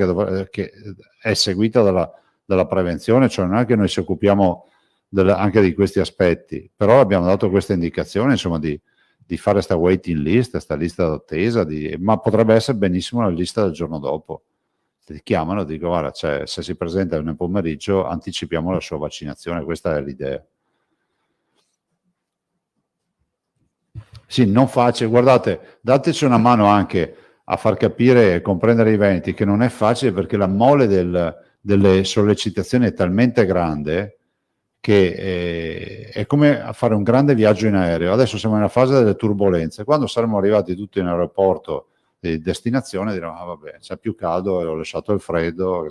[SPEAKER 1] che è seguita dalla prevenzione, cioè non è che noi ci occupiamo anche di questi aspetti, però abbiamo dato questa indicazione, insomma, di fare questa waiting list, questa lista d'attesa, ma potrebbe essere benissimo la lista del giorno dopo. Ti chiamano e dico, guarda, se si presenta nel pomeriggio anticipiamo la sua vaccinazione, questa è l'idea. Sì, non facile, guardate, dateci una mano anche a far capire e comprendere i veneti che non è facile, perché la mole delle sollecitazioni è talmente grande che è come a fare un grande viaggio in aereo. Adesso siamo nella fase delle turbolenze. Quando saremo arrivati tutti in aeroporto di destinazione, dire vabbè, c'è più caldo e ho lasciato il freddo,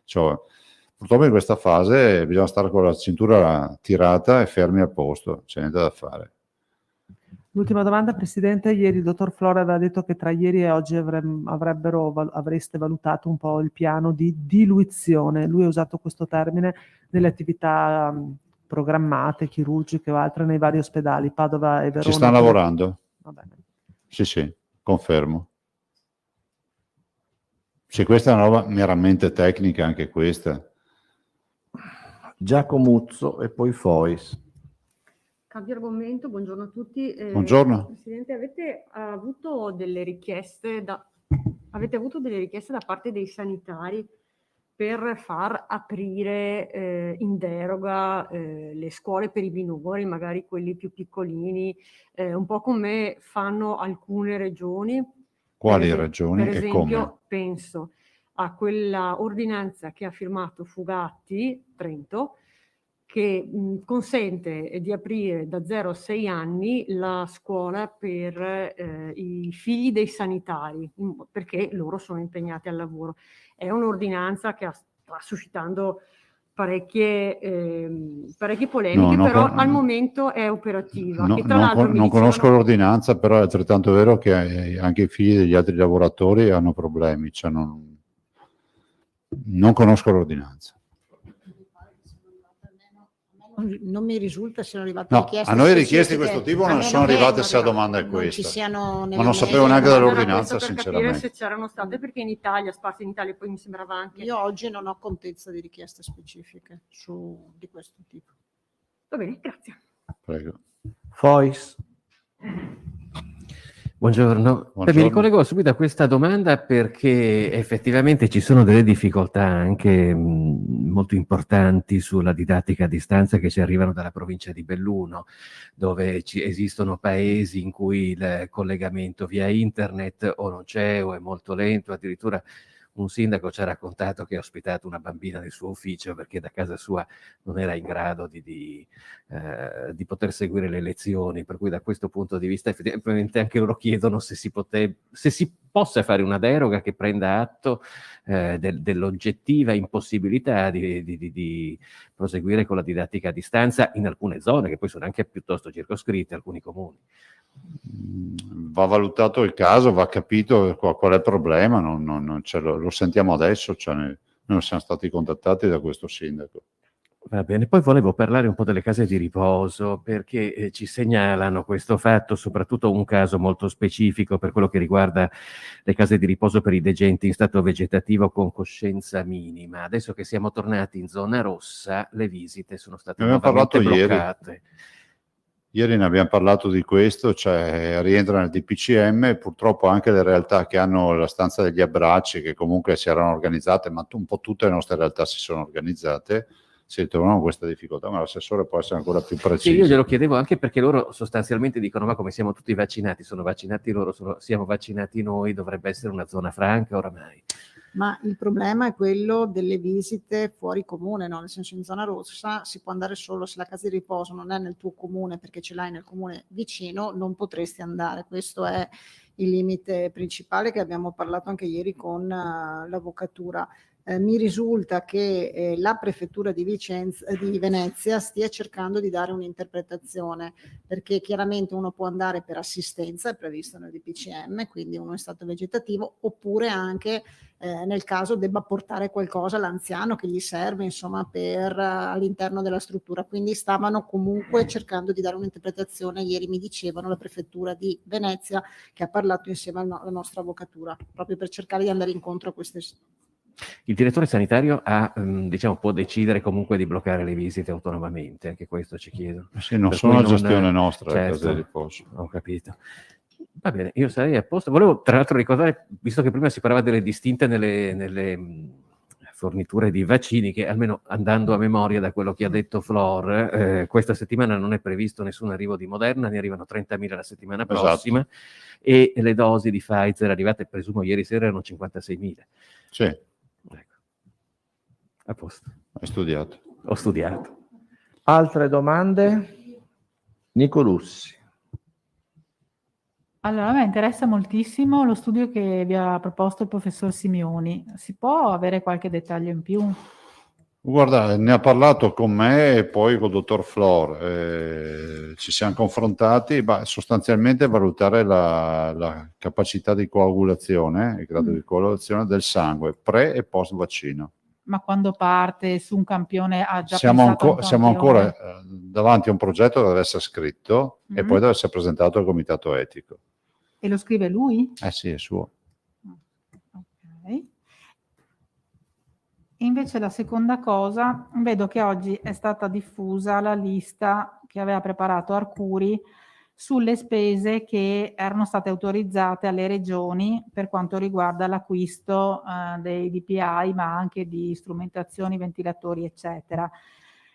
[SPEAKER 1] cioè, purtroppo in questa fase bisogna stare con la cintura tirata e fermi al posto, c'è niente da fare.
[SPEAKER 5] L'ultima domanda, Presidente. Ieri il dottor Flora aveva detto che tra ieri e oggi avreste valutato un po' il piano di diluizione. Lui ha usato questo termine nelle attività programmate, chirurgiche o altre nei vari ospedali, Padova e Verona.
[SPEAKER 1] Ci stanno lavorando?
[SPEAKER 5] Va bene.
[SPEAKER 1] Sì, confermo. Sì, questa è una roba meramente tecnica, anche questa.
[SPEAKER 2] Giacomuzzo e poi Fois.
[SPEAKER 7] Cambio argomento, buongiorno a tutti.
[SPEAKER 1] Buongiorno.
[SPEAKER 7] Presidente, avete avuto delle richieste da parte dei sanitari per far aprire in deroga le scuole per i minori, magari quelli più piccolini, un po' come fanno alcune regioni?
[SPEAKER 1] Quali regioni
[SPEAKER 7] Per
[SPEAKER 1] e
[SPEAKER 7] esempio,
[SPEAKER 1] come?
[SPEAKER 7] penso a quella ordinanza che ha firmato Fugatti, Trento, che consente di aprire da 0 a 6 anni la scuola per i figli dei sanitari, perché loro sono impegnati al lavoro. È un'ordinanza che sta suscitando parecchie polemiche, però al momento è operativa.
[SPEAKER 1] No,
[SPEAKER 7] E tra l'altro mi
[SPEAKER 1] non conosco
[SPEAKER 7] dicevano-
[SPEAKER 1] l'ordinanza, però è altrettanto vero che anche i figli degli altri lavoratori hanno problemi, cioè non conosco l'ordinanza.
[SPEAKER 4] Non mi risulta siano arrivate
[SPEAKER 1] No,
[SPEAKER 4] richieste
[SPEAKER 1] a noi richieste di
[SPEAKER 4] specifiche,
[SPEAKER 1] questo tipo
[SPEAKER 4] a
[SPEAKER 1] non
[SPEAKER 4] meno
[SPEAKER 1] sono
[SPEAKER 4] che
[SPEAKER 1] arrivate se la domanda è
[SPEAKER 4] non
[SPEAKER 1] questa.
[SPEAKER 4] ci siano
[SPEAKER 1] Ma
[SPEAKER 4] nelle
[SPEAKER 1] non sapevo
[SPEAKER 4] mail.
[SPEAKER 1] neanche
[SPEAKER 7] Allora,
[SPEAKER 1] dell'ordinanza,
[SPEAKER 7] questo per capire
[SPEAKER 1] sinceramente.
[SPEAKER 7] se c'erano state, perché in Italia, sparse in Italia, poi mi sembrava anche...
[SPEAKER 4] Io oggi non ho contezza di richieste specifiche di questo tipo.
[SPEAKER 7] Va bene, grazie.
[SPEAKER 1] Prego.
[SPEAKER 2] Fois.
[SPEAKER 8] Buongiorno. Mi ricollego subito a questa domanda perché effettivamente ci sono delle difficoltà anche molto importanti sulla didattica a distanza che ci arrivano dalla provincia di Belluno, dove esistono paesi in cui il collegamento via internet o non c'è o è molto lento. Addirittura un sindaco ci ha raccontato che ha ospitato una bambina nel suo ufficio perché da casa sua non era in grado di poter seguire le lezioni, per cui da questo punto di vista effettivamente anche loro chiedono se si possa fare una deroga che prenda atto dell'oggettiva impossibilità di proseguire con la didattica a distanza in alcune zone che poi sono anche piuttosto circoscritte, alcuni comuni.
[SPEAKER 1] Va valutato il caso, va capito qual è il problema, lo sentiamo adesso, cioè noi siamo stati contattati da questo sindaco.
[SPEAKER 8] Va bene, poi volevo parlare un po' delle case di riposo, perché ci segnalano questo fatto, soprattutto un caso molto specifico per quello che riguarda le case di riposo per i degenti in stato vegetativo con coscienza minima. Adesso che siamo tornati in zona rossa, le visite sono state nuovamente bloccate.
[SPEAKER 1] Ieri ne abbiamo parlato di questo, cioè rientra nel DPCM e purtroppo anche le realtà che hanno la stanza degli abbracci, che comunque si erano organizzate, ma un po' tutte le nostre realtà si sono organizzate, si ritrovano questa difficoltà, ma l'assessore può essere ancora più preciso.
[SPEAKER 8] Sì, io glielo chiedevo anche perché loro sostanzialmente dicono: ma come siamo tutti vaccinati, sono vaccinati loro, siamo vaccinati noi, dovrebbe essere una zona franca oramai.
[SPEAKER 4] Ma il problema è quello delle visite fuori comune, no? Nel senso, in zona rossa si può andare solo se la casa di riposo non è nel tuo comune, perché ce l'hai nel comune vicino, non potresti andare. Questo è il limite principale che abbiamo parlato anche ieri con l'avvocatura. Mi risulta che la prefettura di Venezia stia cercando di dare un'interpretazione, perché chiaramente uno può andare per assistenza, è previsto nel DPCM, quindi uno in stato vegetativo, oppure anche nel caso debba portare qualcosa all'anziano che gli serve, insomma, per all'interno della struttura. Quindi stavano comunque cercando di dare un'interpretazione. Ieri mi dicevano la prefettura di Venezia che ha parlato insieme alla nostra avvocatura, proprio per cercare di andare incontro a queste situazioni.
[SPEAKER 8] Il direttore sanitario può decidere comunque di bloccare le visite autonomamente, anche questo ci chiedono.
[SPEAKER 1] Sì, non sono una gestione nostra,
[SPEAKER 8] certo,
[SPEAKER 1] le case di riposo.
[SPEAKER 8] Ho capito. Va bene, io sarei a posto. Volevo tra l'altro ricordare, visto che prima si parlava delle distinte nelle forniture di vaccini, che almeno andando a memoria da quello che ha detto Flor, questa settimana non è previsto nessun arrivo di Moderna, ne arrivano 30.000 la settimana prossima, e le dosi di Pfizer arrivate, presumo ieri sera, erano 56.000.
[SPEAKER 1] Sì.
[SPEAKER 8] Ecco. A posto.
[SPEAKER 1] Hai studiato.
[SPEAKER 8] Ho studiato.
[SPEAKER 2] Altre domande? Nicolussi.
[SPEAKER 6] Allora, a me interessa moltissimo lo studio che vi ha proposto il professor Simioni. Si può avere qualche dettaglio in più?
[SPEAKER 1] Guarda, ne ha parlato con me e poi col dottor Flor. Ci siamo confrontati, sostanzialmente valutare la capacità di coagulazione, il grado di coagulazione del sangue pre e post vaccino.
[SPEAKER 6] Ma quando parte su un campione ha già
[SPEAKER 1] Siamo
[SPEAKER 6] pensato a un
[SPEAKER 1] siamo
[SPEAKER 6] campione?
[SPEAKER 1] ancora davanti a un progetto che deve essere scritto e poi deve essere presentato al comitato etico.
[SPEAKER 6] E lo scrive lui?
[SPEAKER 1] Sì, è suo.
[SPEAKER 6] Ok. Invece la seconda cosa, vedo che oggi è stata diffusa la lista che aveva preparato Arcuri sulle spese che erano state autorizzate alle regioni per quanto riguarda l'acquisto dei DPI, ma anche di strumentazioni, ventilatori, eccetera.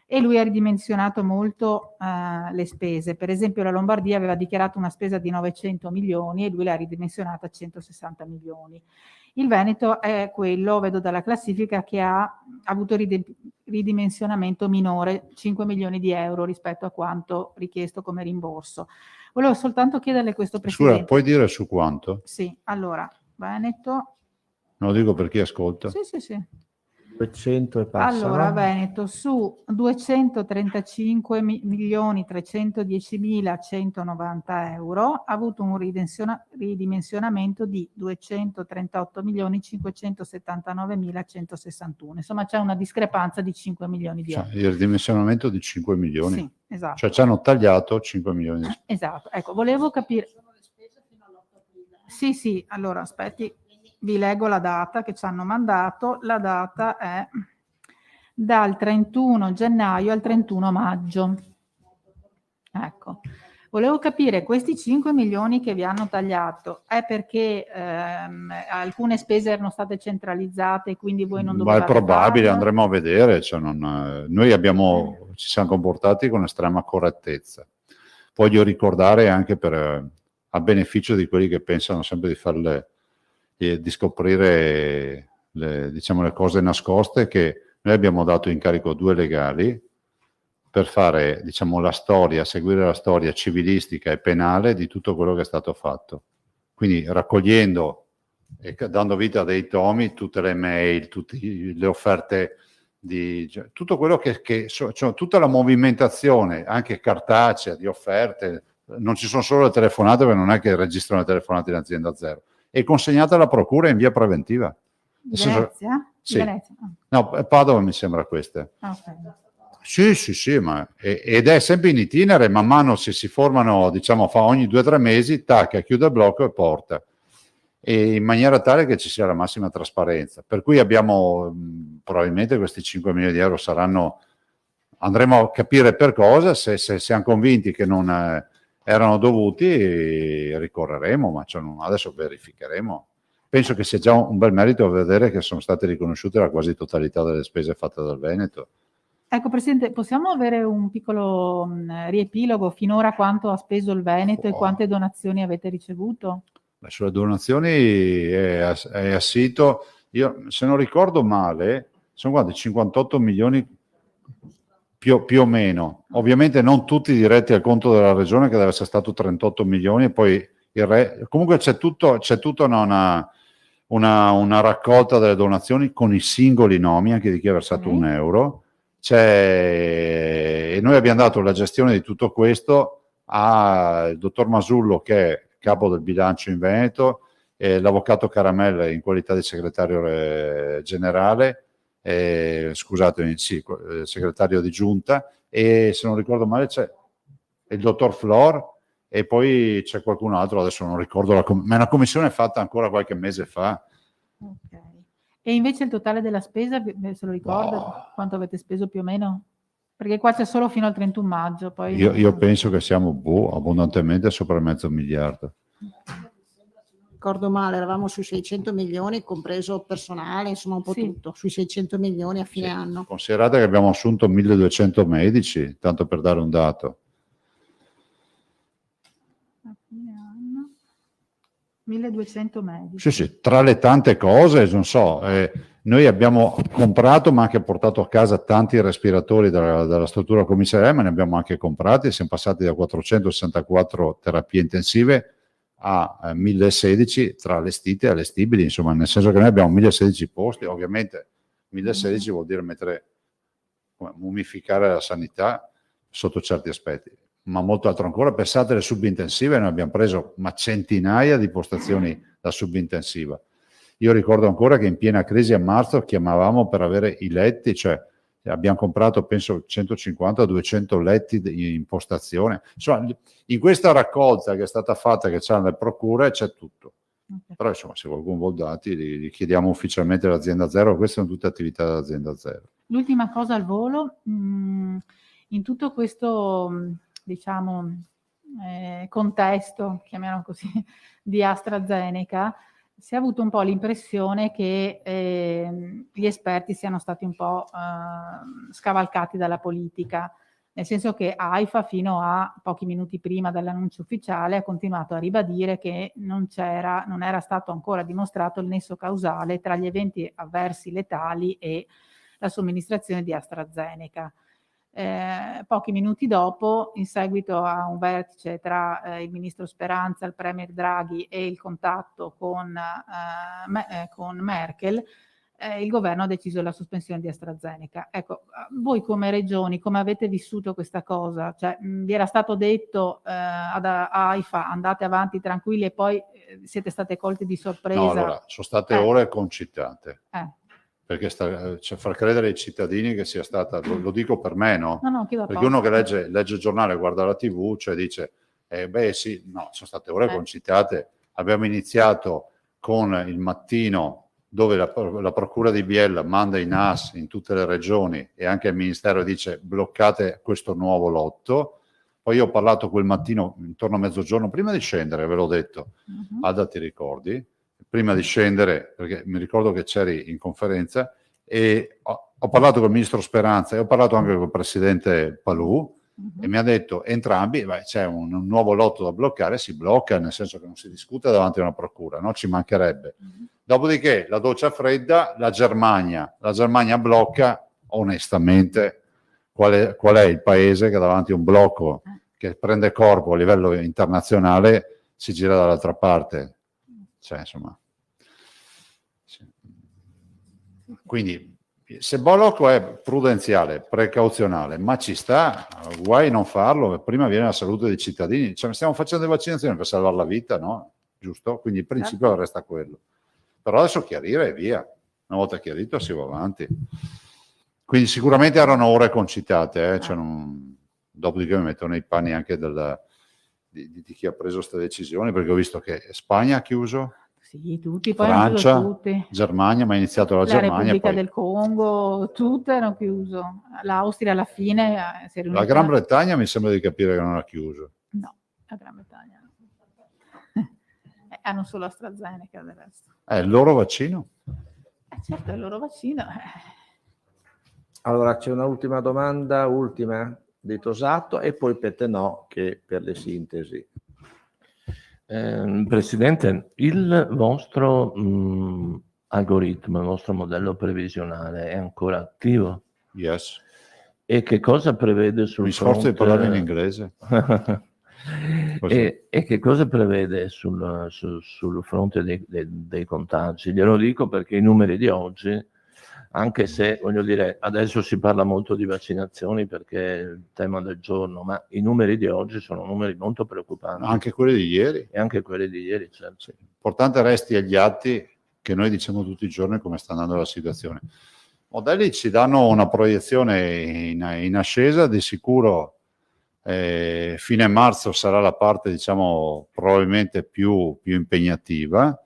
[SPEAKER 6] E lui ha ridimensionato molto le spese. Per esempio la Lombardia aveva dichiarato una spesa di 900 milioni e lui l'ha ridimensionata a 160 milioni. Il Veneto è quello, vedo dalla classifica, che ha avuto ridimensionamento minore, 5 milioni di euro rispetto a quanto richiesto come rimborso. Volevo soltanto chiederle questo, Presidente.
[SPEAKER 1] Scusa, puoi dire su quanto?
[SPEAKER 6] Sì, allora, Veneto...
[SPEAKER 1] Non lo dico per chi ascolta.
[SPEAKER 6] Sì.
[SPEAKER 2] 200 e passa.
[SPEAKER 6] Allora,
[SPEAKER 2] no?
[SPEAKER 6] Veneto su 235 milioni 310 mila 190 euro ha avuto un ridimensionamento di 238 milioni 579 mila 161. Insomma, c'è una discrepanza di 5 milioni di euro.
[SPEAKER 1] Il ridimensionamento di 5 milioni.
[SPEAKER 6] Sì, esatto.
[SPEAKER 1] Cioè ci hanno tagliato 5 milioni di spese.
[SPEAKER 6] Esatto, ecco, volevo capire. Sì, allora aspetti, vi leggo la data che ci hanno mandato. La data è dal 31 gennaio al 31 maggio. Ecco, volevo capire, questi 5 milioni che vi hanno tagliato è perché alcune spese erano state centralizzate e quindi voi non dovevate
[SPEAKER 1] Ma è probabile,
[SPEAKER 6] farlo?
[SPEAKER 1] andremo a vedere. Cioè noi ci siamo comportati con estrema correttezza. Voglio ricordare anche a beneficio di quelli che pensano sempre di scoprire le cose nascoste, che noi abbiamo dato incarico a 2 legali per fare, la storia, seguire la storia civilistica e penale di tutto quello che è stato fatto. Quindi raccogliendo e dando vita a dei tomi, tutte le mail, tutte le offerte, tutto quello cioè, tutta la movimentazione, anche cartacea, di offerte. Non ci sono solo le telefonate, perché non è che registrano le telefonate in azienda zero. È consegnata alla procura in via preventiva.
[SPEAKER 6] Venezia?
[SPEAKER 1] Sì.
[SPEAKER 6] Venezia.
[SPEAKER 1] No, Padova mi sembra queste.
[SPEAKER 6] Okay.
[SPEAKER 1] Sì, ed è sempre in itinere, man mano si formano, fa ogni 2 o 3 mesi, tacca, chiude il blocco e porta. E in maniera tale che ci sia la massima trasparenza. Per cui abbiamo, probabilmente questi 5 milioni di euro andremo a capire per cosa, se siamo convinti che non erano dovuti, ricorreremo, ma adesso verificheremo. Penso che sia già un bel merito vedere che sono state riconosciute la quasi totalità delle spese fatte dal Veneto.
[SPEAKER 6] Ecco, Presidente, possiamo avere un piccolo riepilogo? Finora quanto ha speso il Veneto e quante donazioni avete ricevuto?
[SPEAKER 1] Sulle donazioni è assito, io se non ricordo male, sono 58 milioni più o meno. Ovviamente non tutti diretti al conto della regione, che deve essere stato 38 milioni, e poi comunque c'è tutta una raccolta delle donazioni con i singoli nomi, anche di chi ha versato un euro. E noi abbiamo dato la gestione di tutto questo al dottor Masullo, che è capo del bilancio in Veneto, e l'avvocato Caramella in qualità di segretario generale, segretario di giunta, e se non ricordo male c'è il dottor Flor, e poi c'è qualcun altro, adesso non ricordo, ma è una commissione fatta ancora qualche mese fa.
[SPEAKER 6] Ok. E invece il totale della spesa, se lo ricorda, quanto avete speso più o meno? Perché qua c'è solo fino al 31 maggio. Poi
[SPEAKER 1] Io penso che siamo abbondantemente sopra $500 milioni.
[SPEAKER 4] Ricordo male, eravamo sui 600 milioni, compreso personale, insomma un po' tutto, sui 600 milioni a fine anno.
[SPEAKER 1] Considerate che abbiamo assunto 1200 medici, tanto per dare un dato.
[SPEAKER 6] A fine anno 1200 medici.
[SPEAKER 1] Sì, tra le tante cose, non so, noi abbiamo comprato ma anche portato a casa tanti respiratori dalla struttura commissariale, ma ne abbiamo anche comprati, siamo passati da 464 terapie intensive a 1016 tra allestite e allestibili, insomma, nel senso che noi abbiamo 1016 posti, ovviamente 1016 vuol dire mummificare la sanità sotto certi aspetti, ma molto altro ancora. Pensate alle subintensive, noi abbiamo preso centinaia di postazioni da subintensiva. Io ricordo ancora che in piena crisi a marzo chiamavamo per avere i letti, cioè abbiamo comprato penso 150-200 letti in postazione. Insomma, in questa raccolta che è stata fatta, che c'hanno le procure, c'è tutto. Però insomma, se qualcuno vuole dati, li chiediamo ufficialmente all'azienda zero. Queste sono tutte attività dell'azienda zero.
[SPEAKER 6] L'ultima cosa al volo, in tutto questo, diciamo, contesto, chiamiamolo così, di AstraZeneca, si è avuto un po' l'impressione che gli esperti siano stati un po' scavalcati dalla politica, nel senso che AIFA fino a pochi minuti prima dell'annuncio ufficiale ha continuato a ribadire che non era stato ancora dimostrato il nesso causale tra gli eventi avversi letali e la somministrazione di AstraZeneca. Pochi minuti dopo, in seguito a un vertice tra il ministro Speranza, il premier Draghi e il contatto con Merkel, il governo ha deciso la sospensione di AstraZeneca. Ecco, voi come regioni, come avete vissuto questa cosa? Cioè, vi era stato detto ad AIFA andate avanti tranquilli e poi siete state colti di sorpresa?
[SPEAKER 1] No, allora, sono state ore concitate. Perché far credere ai cittadini che sia stata, lo dico per me, no? Perché uno che legge il giornale, guarda la TV, cioè dice, beh sì, no, sono state ore concitate. Abbiamo iniziato con il mattino dove la Procura di Biella manda i NAS in tutte le regioni e anche il Ministero dice bloccate questo nuovo lotto. Poi io ho parlato quel mattino intorno a mezzogiorno, prima di scendere, ve l'ho detto, Ada ti ricordi? Prima di scendere, perché mi ricordo che c'eri in conferenza, e ho parlato con il ministro Speranza e ho parlato anche con il presidente Palù, e mi ha detto entrambi, c'è un nuovo lotto da bloccare, si blocca, nel senso che non si discute davanti a una procura, no? Ci mancherebbe. Dopodiché la doccia fredda, la Germania blocca, onestamente, qual è il paese che davanti a un blocco che prende corpo a livello internazionale si gira dall'altra parte? Cioè, insomma, quindi se blocco è prudenziale, precauzionale, ma ci sta, guai non farlo, prima viene la salute dei cittadini, cioè, stiamo facendo le vaccinazioni per salvare la vita, no? Giusto? Quindi il principio resta quello. Però adesso chiarire e via, una volta chiarito si va avanti. Quindi sicuramente erano ore concitate, cioè dopodiché mi metto nei panni anche di chi ha preso queste decisioni, perché ho visto che Spagna ha chiuso,
[SPEAKER 6] sì, tutti, poi
[SPEAKER 1] Francia,
[SPEAKER 6] hanno chiuso tutti.
[SPEAKER 1] Germania, ma è iniziato la Germania.
[SPEAKER 6] Repubblica
[SPEAKER 1] poi
[SPEAKER 6] del Congo, tutte hanno chiuso. L'Austria alla fine si è riunita.
[SPEAKER 1] La Gran Bretagna mi sembra di capire che non ha chiuso.
[SPEAKER 6] No, la Gran Bretagna hanno solo AstraZeneca del resto.
[SPEAKER 1] Il loro vaccino?
[SPEAKER 6] Certo, il loro vaccino.
[SPEAKER 2] Allora c'è un'ultima domanda, di Tosato, e poi Pettenò che per le sintesi.
[SPEAKER 3] Presidente, il vostro algoritmo, il vostro modello previsionale è ancora attivo?
[SPEAKER 1] Yes.
[SPEAKER 3] E che cosa prevede sul
[SPEAKER 1] Mi sforzo di parlare in inglese.
[SPEAKER 3] E che cosa prevede sul fronte dei contagi? Glielo dico perché i numeri di oggi, anche se, voglio dire, adesso si parla molto di vaccinazioni perché è il tema del giorno, ma i numeri di oggi sono numeri molto preoccupanti.
[SPEAKER 1] Anche quelli di ieri.
[SPEAKER 3] E anche quelli di ieri, certo.
[SPEAKER 1] Sì. Importante resti agli atti che noi diciamo tutti i giorni come sta andando la situazione. Modelli ci danno una proiezione in ascesa, di sicuro fine marzo sarà la parte, diciamo, probabilmente più impegnativa.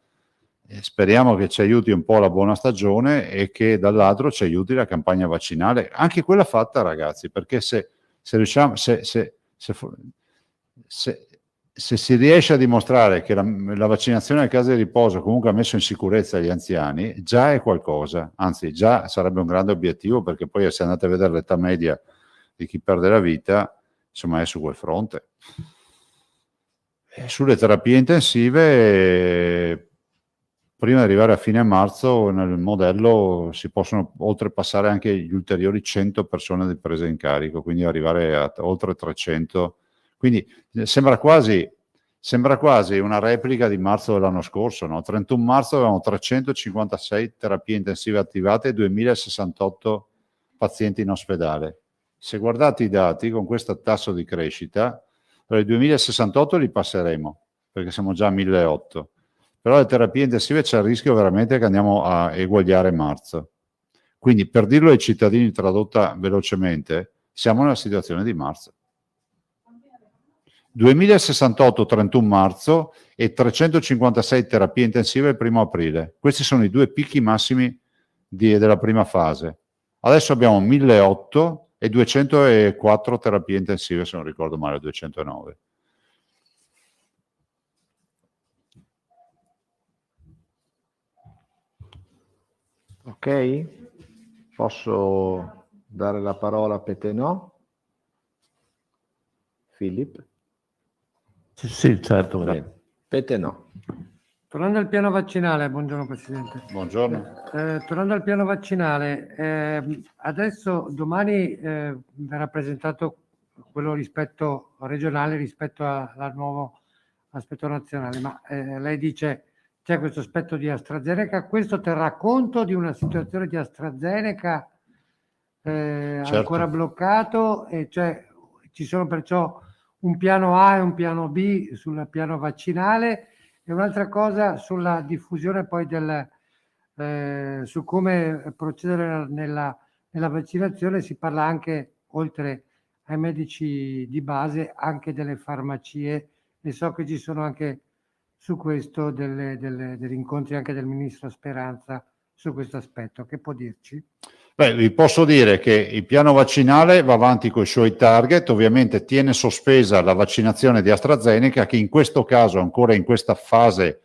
[SPEAKER 1] Speriamo che ci aiuti un po' la buona stagione e che dall'altro ci aiuti la campagna vaccinale, anche quella fatta, ragazzi, perché se riusciamo, se si riesce a dimostrare che la vaccinazione a casa di riposo comunque ha messo in sicurezza gli anziani, già è qualcosa, anzi già sarebbe un grande obiettivo, perché poi se andate a vedere l'età media di chi perde la vita, insomma è su quel fronte. Sulle terapie intensive, prima di arrivare a fine marzo nel modello si possono oltrepassare anche gli ulteriori 100 persone di presa in carico, quindi arrivare a oltre 300. Quindi sembra quasi Sembra quasi una replica di marzo dell'anno scorso, no? 31 marzo avevamo 356 terapie intensive attivate e 2068 pazienti in ospedale. Se guardate i dati con questo tasso di crescita, i 2068 li passeremo, perché siamo già a 1.800. Però le terapie intensive c'è il rischio veramente che andiamo a eguagliare marzo. Quindi, per dirlo ai cittadini tradotta velocemente, siamo nella situazione di marzo. 2068 31 marzo e 356 terapie intensive il 1 aprile. Questi sono i due picchi massimi della prima fase. Adesso abbiamo 1.800 e 204 terapie intensive, se non ricordo male, 209.
[SPEAKER 2] Ok? Posso dare la parola a Petenò? Filippo?
[SPEAKER 3] Sì, certo. Bene.
[SPEAKER 2] Petenò.
[SPEAKER 9] Tornando al piano vaccinale, buongiorno Presidente.
[SPEAKER 1] Buongiorno.
[SPEAKER 9] Tornando al piano vaccinale, adesso domani verrà presentato quello rispetto regionale rispetto al nuovo aspetto nazionale, ma lei dice c'è questo aspetto di AstraZeneca, questo terrà conto di una situazione di AstraZeneca
[SPEAKER 1] Certo.
[SPEAKER 9] ancora bloccato, e cioè ci sono perciò un piano A e un piano B sul piano vaccinale. E un'altra cosa sulla diffusione poi su come procedere nella vaccinazione, si parla anche, oltre ai medici di base, anche delle farmacie, e so che ci sono anche su questo degli incontri anche del Ministro Speranza su questo aspetto. Che può dirci?
[SPEAKER 1] Beh, vi posso dire che il piano vaccinale va avanti con i suoi target, ovviamente tiene sospesa la vaccinazione di AstraZeneca, che in questo caso, ancora in questa fase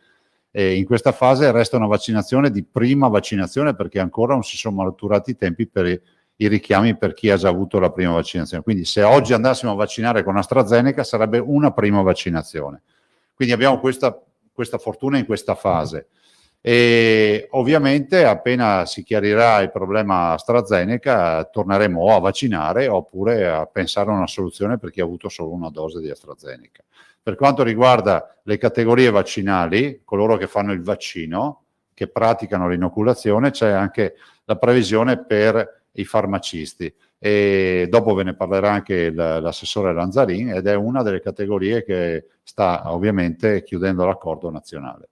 [SPEAKER 1] resta una vaccinazione di prima vaccinazione, perché ancora non si sono maturati i tempi per i richiami per chi ha già avuto la prima vaccinazione. Quindi se oggi andassimo a vaccinare con AstraZeneca sarebbe una prima vaccinazione. Quindi abbiamo questa fortuna in questa fase. E ovviamente appena si chiarirà il problema AstraZeneca torneremo a vaccinare oppure a pensare a una soluzione per chi ha avuto solo una dose di AstraZeneca. Per quanto riguarda le categorie vaccinali, coloro che fanno il vaccino, che praticano l'inoculazione, c'è anche la previsione per i farmacisti, e dopo ve ne parlerà anche l'assessore Lanzarin, ed è una delle categorie che sta ovviamente chiudendo l'accordo nazionale.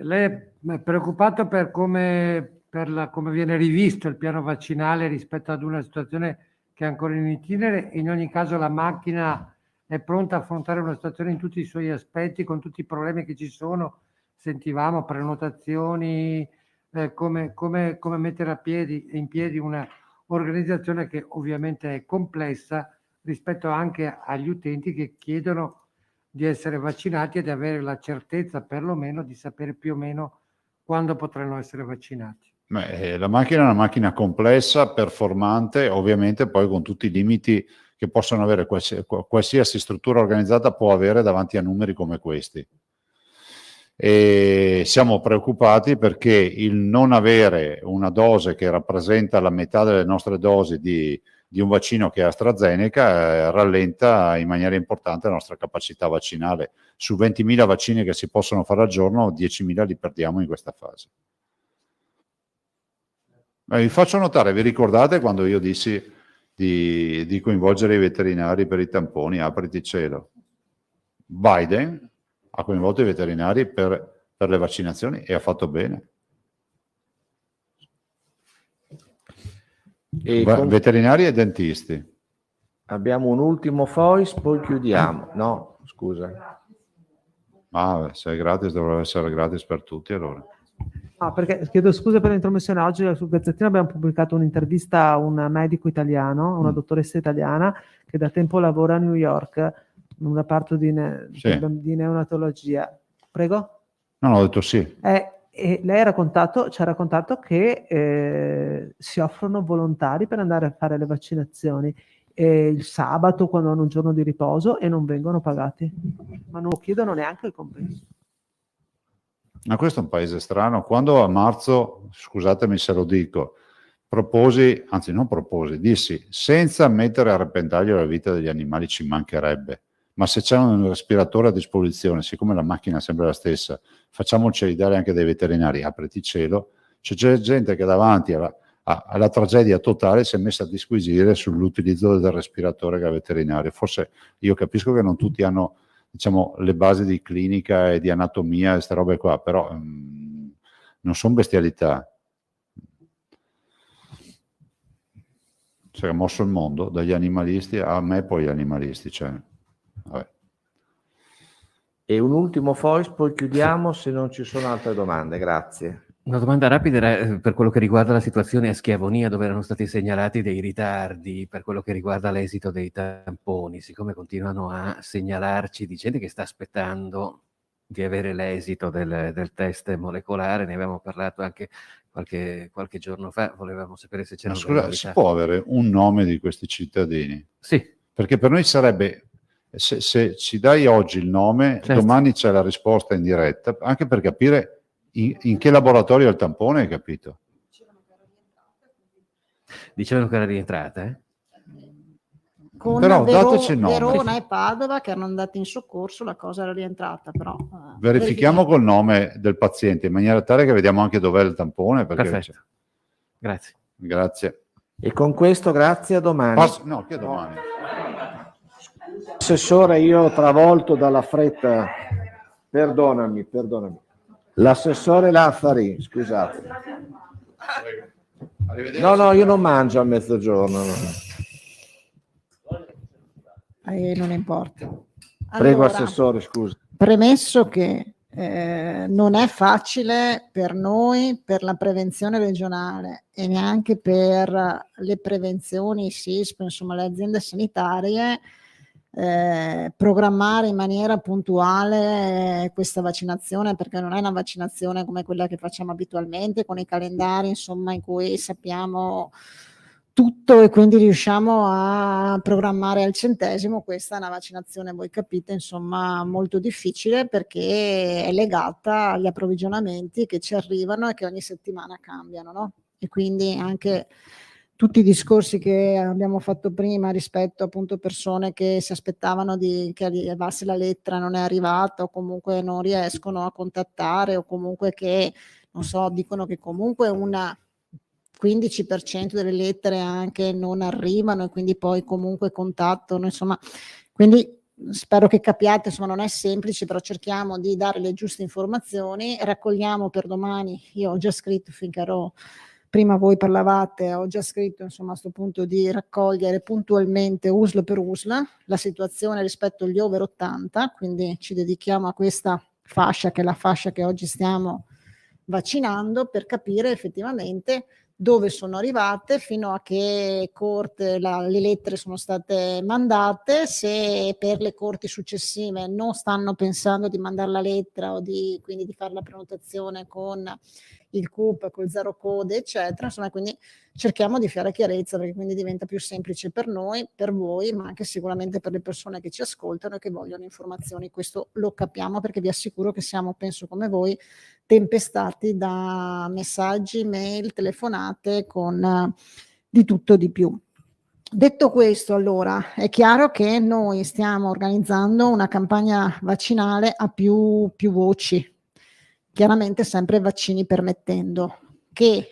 [SPEAKER 9] Lei è preoccupato per come viene rivisto il piano vaccinale rispetto ad una situazione che è ancora in itinere? In ogni caso la macchina è pronta a affrontare una situazione in tutti i suoi aspetti, con tutti i problemi che ci sono? Sentivamo prenotazioni, come mettere in piedi una organizzazione che ovviamente è complessa rispetto anche agli utenti che chiedono di essere vaccinati e di avere la certezza perlomeno di sapere più o meno quando potranno essere vaccinati.
[SPEAKER 1] La macchina è una macchina complessa, performante, ovviamente poi con tutti i limiti che possono avere qualsiasi struttura organizzata può avere davanti a numeri come questi. E siamo preoccupati perché il non avere una dose che rappresenta la metà delle nostre dosi di un vaccino che è AstraZeneca rallenta in maniera importante la nostra capacità vaccinale. Su 20.000 vaccini che si possono fare al giorno, 10.000 li perdiamo in questa fase. Vi faccio notare, vi ricordate quando io dissi di coinvolgere i veterinari per i tamponi, apriti cielo? Biden ha coinvolto i veterinari per le vaccinazioni e ha fatto bene. Veterinari e dentisti.
[SPEAKER 2] Abbiamo un ultimo voice, poi chiudiamo. No, scusa.
[SPEAKER 1] Se è gratis dovrebbe essere gratis per tutti allora.
[SPEAKER 5] Perché chiedo scusa per l'intromissione. Oggi sul Gazzettino abbiamo pubblicato un'intervista a un medico italiano, una dottoressa italiana che da tempo lavora a New York in un reparto di neonatologia. Prego?
[SPEAKER 1] No, ho detto sì.
[SPEAKER 5] E lei ci ha raccontato che si offrono volontari per andare a fare le vaccinazioni il sabato quando hanno un giorno di riposo e non vengono pagati, ma non chiedono neanche il compenso.
[SPEAKER 1] Ma questo è un paese strano. Quando a marzo, scusatemi se lo dico, dissi senza mettere a repentaglio la vita degli animali, ci mancherebbe, ma se c'è un respiratore a disposizione, siccome la macchina è sempre la stessa, facciamoceli dare anche dai veterinari, apriti cielo. C'è gente che davanti alla tragedia totale si è messa a disquisire sull'utilizzo del respiratore da veterinario. Forse io capisco che non tutti hanno, diciamo, le basi di clinica e di anatomia e queste robe qua, però non sono bestialità. Si è mosso il mondo dagli animalisti a me, poi gli animalisti. Cioè, vabbè.
[SPEAKER 2] E un ultimo voice, poi chiudiamo se non ci sono altre domande. Grazie.
[SPEAKER 8] Una domanda rapida era per quello che riguarda la situazione a Schiavonia, dove erano stati segnalati dei ritardi per quello che riguarda l'esito dei tamponi. Siccome continuano a segnalarci di gente che sta aspettando di avere l'esito del test molecolare, ne avevamo parlato anche qualche giorno fa, volevamo sapere se c'erano delle
[SPEAKER 1] Scusa,
[SPEAKER 8] novità.
[SPEAKER 1] si può avere un nome di questi cittadini?
[SPEAKER 8] Sì.
[SPEAKER 1] Perché per noi sarebbe, se ci dai oggi il nome,
[SPEAKER 8] Certo.
[SPEAKER 1] domani c'è la risposta in diretta, anche per capire in che laboratorio è il tampone, hai capito?
[SPEAKER 8] Dicevano che era rientrata, eh?
[SPEAKER 4] Con
[SPEAKER 1] Però dateci il nome.
[SPEAKER 4] Verona e Padova che erano andati in soccorso, la cosa era rientrata, però
[SPEAKER 1] Verifichiamo col nome del paziente in maniera tale che vediamo anche dov'è il tampone. Perché
[SPEAKER 8] Perfetto. Grazie.
[SPEAKER 1] Grazie.
[SPEAKER 2] E con questo grazie, a domani.
[SPEAKER 1] No, che domani?
[SPEAKER 2] Assessore, io travolto dalla fretta, perdonami. L'assessore Lazzari, scusate. No, io non mangio a mezzogiorno. No.
[SPEAKER 4] non importa.
[SPEAKER 2] Prego,
[SPEAKER 4] Allora,
[SPEAKER 2] assessore, scusa.
[SPEAKER 4] premesso che non è facile per noi, per la prevenzione regionale e neanche per le prevenzioni SISP, insomma le aziende sanitarie, programmare in maniera puntuale questa vaccinazione, perché non è una vaccinazione come quella che facciamo abitualmente con i calendari, insomma, in cui sappiamo tutto e quindi riusciamo a programmare al centesimo. Questa è una vaccinazione, voi capite, insomma, molto difficile, perché è legata agli approvvigionamenti che ci arrivano e che ogni settimana cambiano, no? E quindi anche tutti i discorsi che abbiamo fatto prima rispetto appunto persone che si aspettavano che arrivasse la lettera, non è arrivata, o comunque non riescono a contattare, o comunque che, non so, dicono che comunque una 15% delle lettere anche non arrivano e quindi poi comunque contattano, insomma, quindi spero che capiate, insomma, non è semplice, però cerchiamo di dare le giuste informazioni, raccogliamo per domani. Io ho già scritto, finché ero prima voi parlavate, ho già scritto, insomma, a questo punto di raccogliere puntualmente USL per USL la situazione rispetto agli over 80, quindi ci dedichiamo a questa fascia, che è la fascia che oggi stiamo vaccinando, per capire effettivamente dove sono arrivate, fino a che corte le lettere sono state mandate, se per le corti successive non stanno pensando di mandare la lettera o quindi di fare la prenotazione con il CUP, col zero code, eccetera. Insomma, quindi cerchiamo di fare chiarezza, perché quindi diventa più semplice per noi, per voi, ma anche sicuramente per le persone che ci ascoltano e che vogliono informazioni. Questo lo capiamo, perché vi assicuro che siamo, penso come voi, tempestati da messaggi, mail, telefonate, con di tutto di più. Detto questo, allora, è chiaro che noi stiamo organizzando una campagna vaccinale a più voci, chiaramente sempre vaccini permettendo, che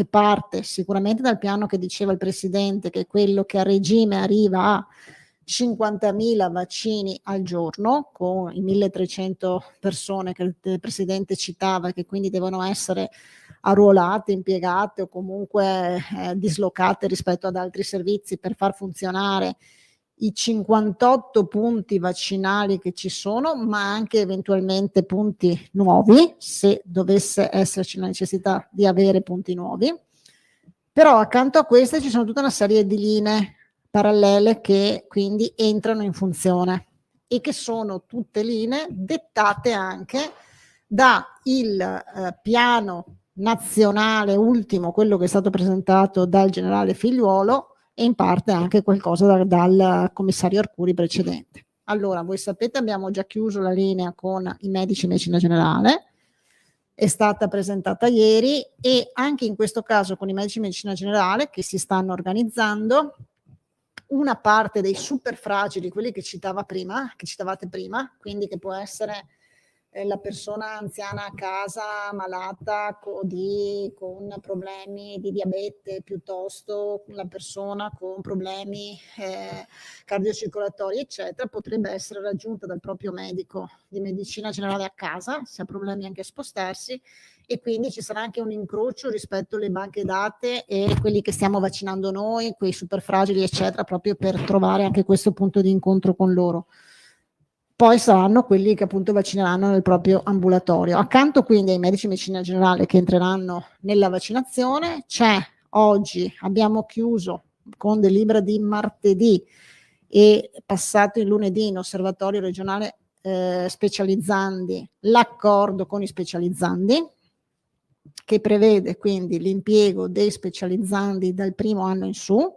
[SPEAKER 4] parte sicuramente dal piano che diceva il Presidente, che è quello che a regime arriva a 50.000 vaccini al giorno, con i 1.300 persone che il Presidente citava, che quindi devono essere arruolate, impiegate o comunque dislocate rispetto ad altri servizi per far funzionare i 58 punti vaccinali che ci sono, ma anche eventualmente punti nuovi, se dovesse esserci la necessità di avere punti nuovi. Però accanto a queste ci sono tutta una serie di linee parallele che quindi entrano in funzione, e che sono tutte linee dettate anche da il piano nazionale ultimo, quello che è stato presentato dal generale Figliuolo, e in parte anche qualcosa dal commissario Arcuri precedente. Allora, voi sapete, abbiamo già chiuso la linea con i medici di medicina generale, è stata presentata ieri, e anche in questo caso con i medici di medicina generale che si stanno organizzando una parte dei super fragili, quelli che citavate prima, quindi che può essere la persona anziana a casa malata con problemi di diabete, piuttosto la persona con problemi cardiocircolatori, eccetera, potrebbe essere raggiunta dal proprio medico di medicina generale a casa, se ha problemi anche a spostarsi, e quindi ci sarà anche un incrocio rispetto alle banche date e quelli che stiamo vaccinando noi, quei super fragili, eccetera, proprio per trovare anche questo punto di incontro con loro. Poi saranno quelli che appunto vaccineranno nel proprio ambulatorio. Accanto quindi ai medici di medicina generale che entreranno nella vaccinazione, oggi abbiamo chiuso con delibera di martedì e passato il lunedì in osservatorio regionale specializzandi l'accordo con i specializzandi, che prevede quindi l'impiego dei specializzandi dal primo anno in su,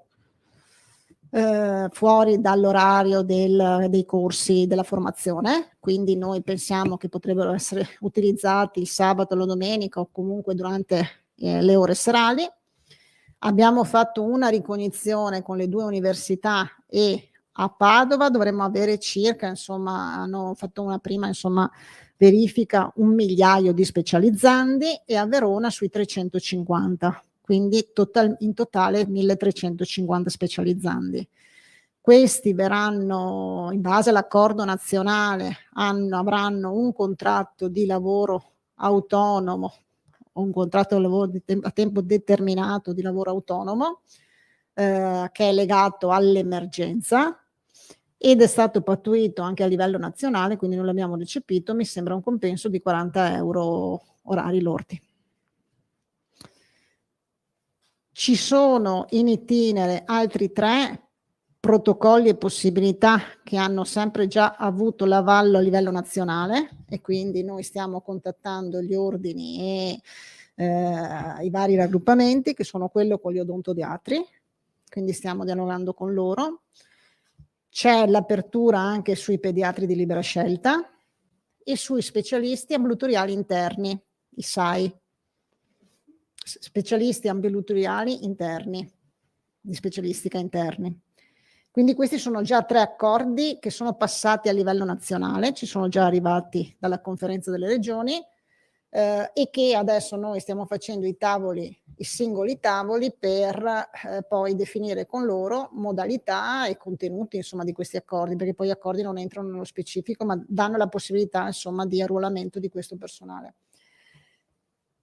[SPEAKER 4] fuori dall'orario dei corsi della formazione, quindi noi pensiamo che potrebbero essere utilizzati il sabato, la domenica o comunque durante le ore serali. Abbiamo fatto una ricognizione con le 2 università e a Padova dovremmo avere circa, insomma, hanno fatto una prima, insomma, verifica 1 migliaio di specializzandi e a Verona sui 350. Quindi in totale 1350 specializzandi. Questi verranno, in base all'accordo nazionale, avranno un contratto di lavoro autonomo, o un contratto di lavoro a tempo determinato di lavoro autonomo, che è legato all'emergenza, ed è stato pattuito anche a livello nazionale, quindi non l'abbiamo recepito, mi sembra un compenso di 40 euro orari lordi. Ci sono in itinere altri 3 protocolli e possibilità che hanno sempre già avuto l'avallo a livello nazionale, e quindi noi stiamo contattando gli ordini e i vari raggruppamenti, che sono quello con gli odontodiatri, quindi stiamo dialogando con loro. C'è l'apertura anche sui pediatri di libera scelta e sui specialisti ambulatoriali interni, i SAI. Specialisti ambulatoriali interni, di specialistica interni. Quindi questi sono già 3 accordi che sono passati a livello nazionale, ci sono già arrivati dalla conferenza delle regioni e che adesso noi stiamo facendo i singoli tavoli per poi definire con loro modalità e contenuti, insomma, di questi accordi, perché poi gli accordi non entrano nello specifico, ma danno la possibilità, insomma, di arruolamento di questo personale.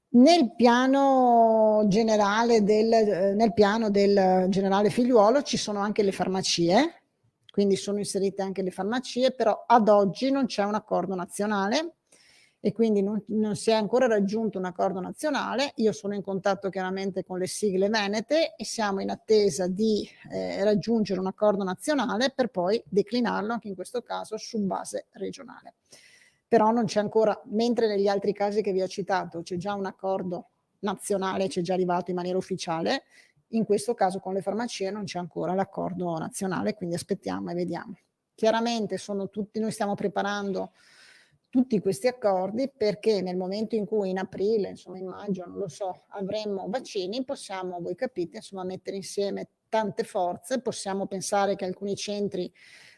[SPEAKER 4] Nel piano generale del generale Figliuolo ci sono anche le farmacie, quindi sono inserite anche le farmacie, però ad oggi non c'è un accordo nazionale e quindi non si è ancora raggiunto un accordo nazionale. Io sono in contatto chiaramente con le sigle venete e siamo in attesa di raggiungere un accordo nazionale per poi declinarlo anche in questo caso su base regionale. Però non c'è ancora, mentre negli altri casi che vi ho citato c'è già un accordo nazionale, c'è già arrivato in maniera ufficiale, in questo caso con le farmacie non c'è ancora l'accordo nazionale, quindi aspettiamo e vediamo. Chiaramente noi stiamo preparando tutti questi accordi perché nel momento in cui in aprile, insomma in maggio, non lo so, avremo vaccini, possiamo, voi capite, insomma mettere insieme tante forze, possiamo pensare che alcuni centri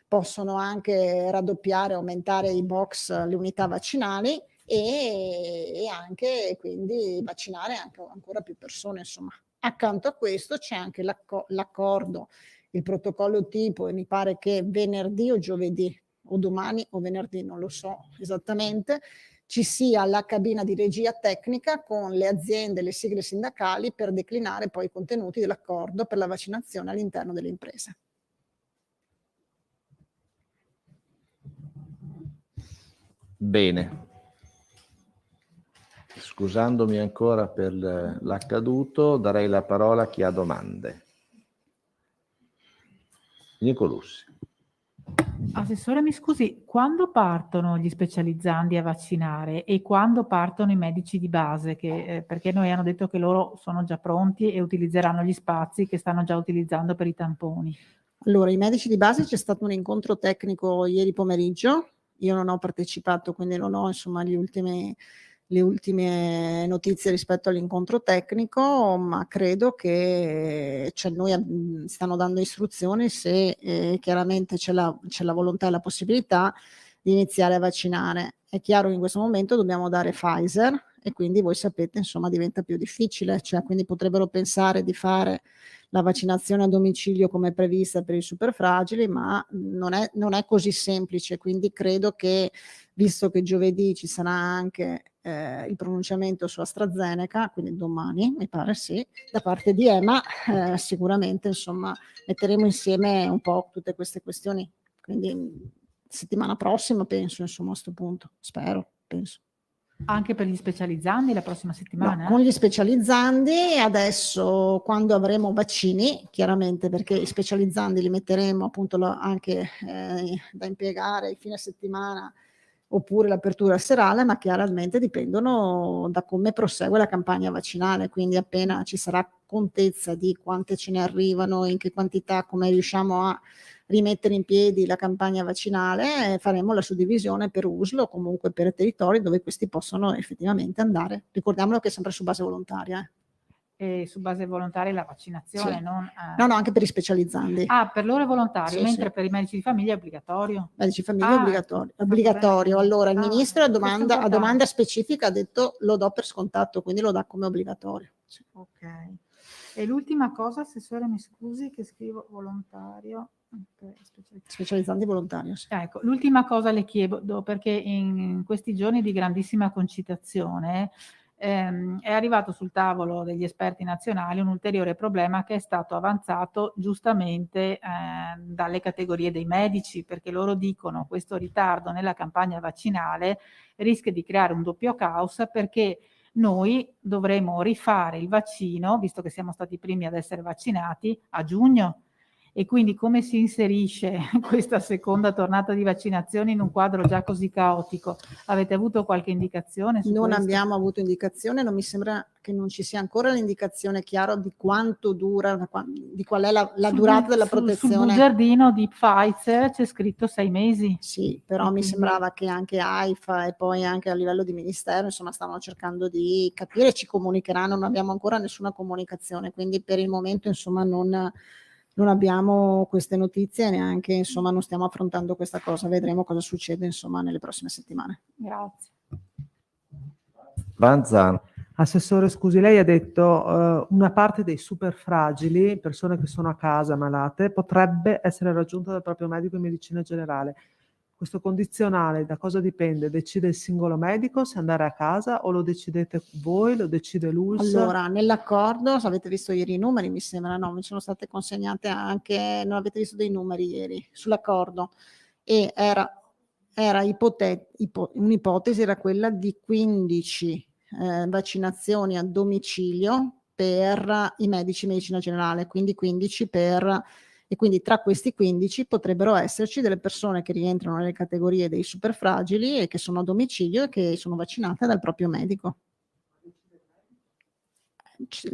[SPEAKER 4] possono anche raddoppiare, aumentare i box, le unità vaccinali e anche quindi vaccinare anche ancora più persone, insomma. Accanto a questo c'è anche l'accordo, il protocollo tipo, e mi pare che venerdì o giovedì o domani o venerdì, non lo so esattamente, ci sia la cabina di regia tecnica con le aziende, le sigle sindacali per declinare poi i contenuti dell'accordo per la vaccinazione all'interno delle imprese.
[SPEAKER 2] Bene, scusandomi ancora per l'accaduto, darei la parola a chi ha domande. Nicolussi.
[SPEAKER 6] Assessore, mi scusi, quando partono gli specializzandi a vaccinare e quando partono i medici di base? Perché noi hanno detto che loro sono già pronti e utilizzeranno gli spazi che stanno già utilizzando per i tamponi.
[SPEAKER 4] Allora, i medici di base c'è stato un incontro tecnico ieri pomeriggio. Io non ho partecipato, quindi non ho insomma gli ultimi le ultime notizie rispetto all'incontro tecnico, ma credo che stanno dando istruzioni se chiaramente c'è la volontà e la possibilità di iniziare a vaccinare. È chiaro che in questo momento dobbiamo dare Pfizer e quindi voi sapete, insomma, diventa più difficile, cioè quindi potrebbero pensare di fare la vaccinazione a domicilio come prevista per i super fragili, ma non è così semplice, quindi credo che, visto che giovedì ci sarà anche il pronunciamento su AstraZeneca, quindi domani, mi pare sì, da parte di EMA, sicuramente, insomma, metteremo insieme un po' tutte queste questioni, quindi settimana prossima penso, insomma, a sto punto, spero, penso.
[SPEAKER 6] Anche per gli specializzandi la prossima settimana?
[SPEAKER 4] No, con gli specializzandi adesso, quando avremo vaccini, chiaramente, perché i specializzandi li metteremo appunto anche da impiegare il fine settimana oppure l'apertura serale, ma chiaramente dipendono da come prosegue la campagna vaccinale, quindi appena ci sarà contezza di quante ce ne arrivano, in che quantità, come riusciamo a rimettere in piedi la campagna vaccinale, faremo la suddivisione per USL o comunque per territori dove questi possono effettivamente andare. Ricordiamolo che è sempre su base volontaria.
[SPEAKER 6] E su base volontaria la vaccinazione,
[SPEAKER 4] Sì.
[SPEAKER 6] non...
[SPEAKER 4] No, anche per i specializzandi.
[SPEAKER 6] Ah, per loro è volontario,
[SPEAKER 4] Sì,
[SPEAKER 6] mentre
[SPEAKER 4] sì.
[SPEAKER 6] per i medici di famiglia è obbligatorio.
[SPEAKER 4] Medici di famiglia è obbligatorio. Obbligatorio. Allora, il ministro a domanda specifica ha detto lo do per scontato, quindi lo dà come obbligatorio. Sì.
[SPEAKER 6] Ok. E l'ultima cosa, Assessore, mi scusi che scrivo volontario. Okay,
[SPEAKER 4] specializzandi volontario. Sì.
[SPEAKER 6] Ecco, l'ultima cosa le chiedo, perché in questi giorni di grandissima concitazione è arrivato sul tavolo degli esperti nazionali un ulteriore problema che è stato avanzato giustamente dalle categorie dei medici, perché loro dicono che questo ritardo nella campagna vaccinale rischia di creare un doppio caos, perché noi dovremo rifare il vaccino, visto che siamo stati i primi ad essere vaccinati, a giugno. E quindi come si inserisce questa seconda tornata di vaccinazioni in un quadro già così caotico? Avete avuto qualche indicazione su
[SPEAKER 4] Non
[SPEAKER 6] questo?
[SPEAKER 4] abbiamo avuto indicazione, non mi sembra che non ci sia ancora l'indicazione chiara di quanto dura, di qual è la durata della protezione.
[SPEAKER 6] Sul bugiardino di Pfizer c'è scritto 6 mesi.
[SPEAKER 4] Sì, però mi sembrava che anche AIFA e poi anche a livello di ministero, insomma, stavano cercando di capire, ci comunicheranno, non abbiamo ancora nessuna comunicazione, quindi per il momento, insomma, non abbiamo queste notizie, neanche, insomma, non stiamo affrontando questa cosa, vedremo cosa succede, insomma, nelle prossime settimane.
[SPEAKER 6] Grazie.
[SPEAKER 2] Vanzan.
[SPEAKER 5] Assessore, scusi, lei ha detto una parte dei super fragili, persone che sono a casa malate, potrebbe essere raggiunta dal proprio medico in medicina generale. Questo condizionale da cosa dipende? Decide il singolo medico se andare a casa o lo decidete voi, lo decide l'ULSS?
[SPEAKER 4] Allora, nell'accordo, se avete visto ieri i numeri, mi sembra, no, mi sono state consegnate anche, non avete visto dei numeri ieri sull'accordo, e un'ipotesi era quella di 15 vaccinazioni a domicilio per i medici di medicina generale, quindi 15 e quindi tra questi 15 potrebbero esserci delle persone che rientrano nelle categorie dei super fragili e che sono a domicilio e che sono vaccinate dal proprio medico.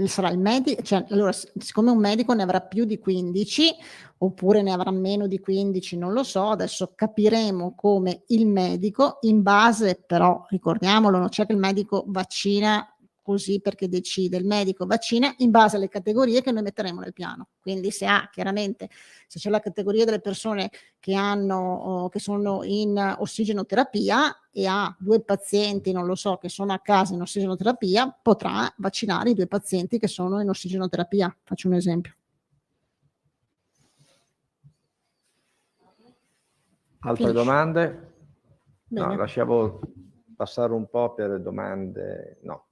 [SPEAKER 4] Sarà il medico, cioè, allora, siccome un medico ne avrà più di 15 oppure ne avrà meno di 15, non lo so, adesso capiremo come il medico, in base, però ricordiamolo, non c'è che il medico vaccina così perché decide, il medico vaccina in base alle categorie che noi metteremo nel piano, quindi se c'è la categoria delle persone che sono in ossigenoterapia e ha 2 pazienti, non lo so, che sono a casa in ossigenoterapia, potrà vaccinare i 2 pazienti che sono in ossigenoterapia, faccio un esempio.
[SPEAKER 2] Altre domande?
[SPEAKER 4] Bene.
[SPEAKER 2] No, lasciamo passare un po' per domande. No.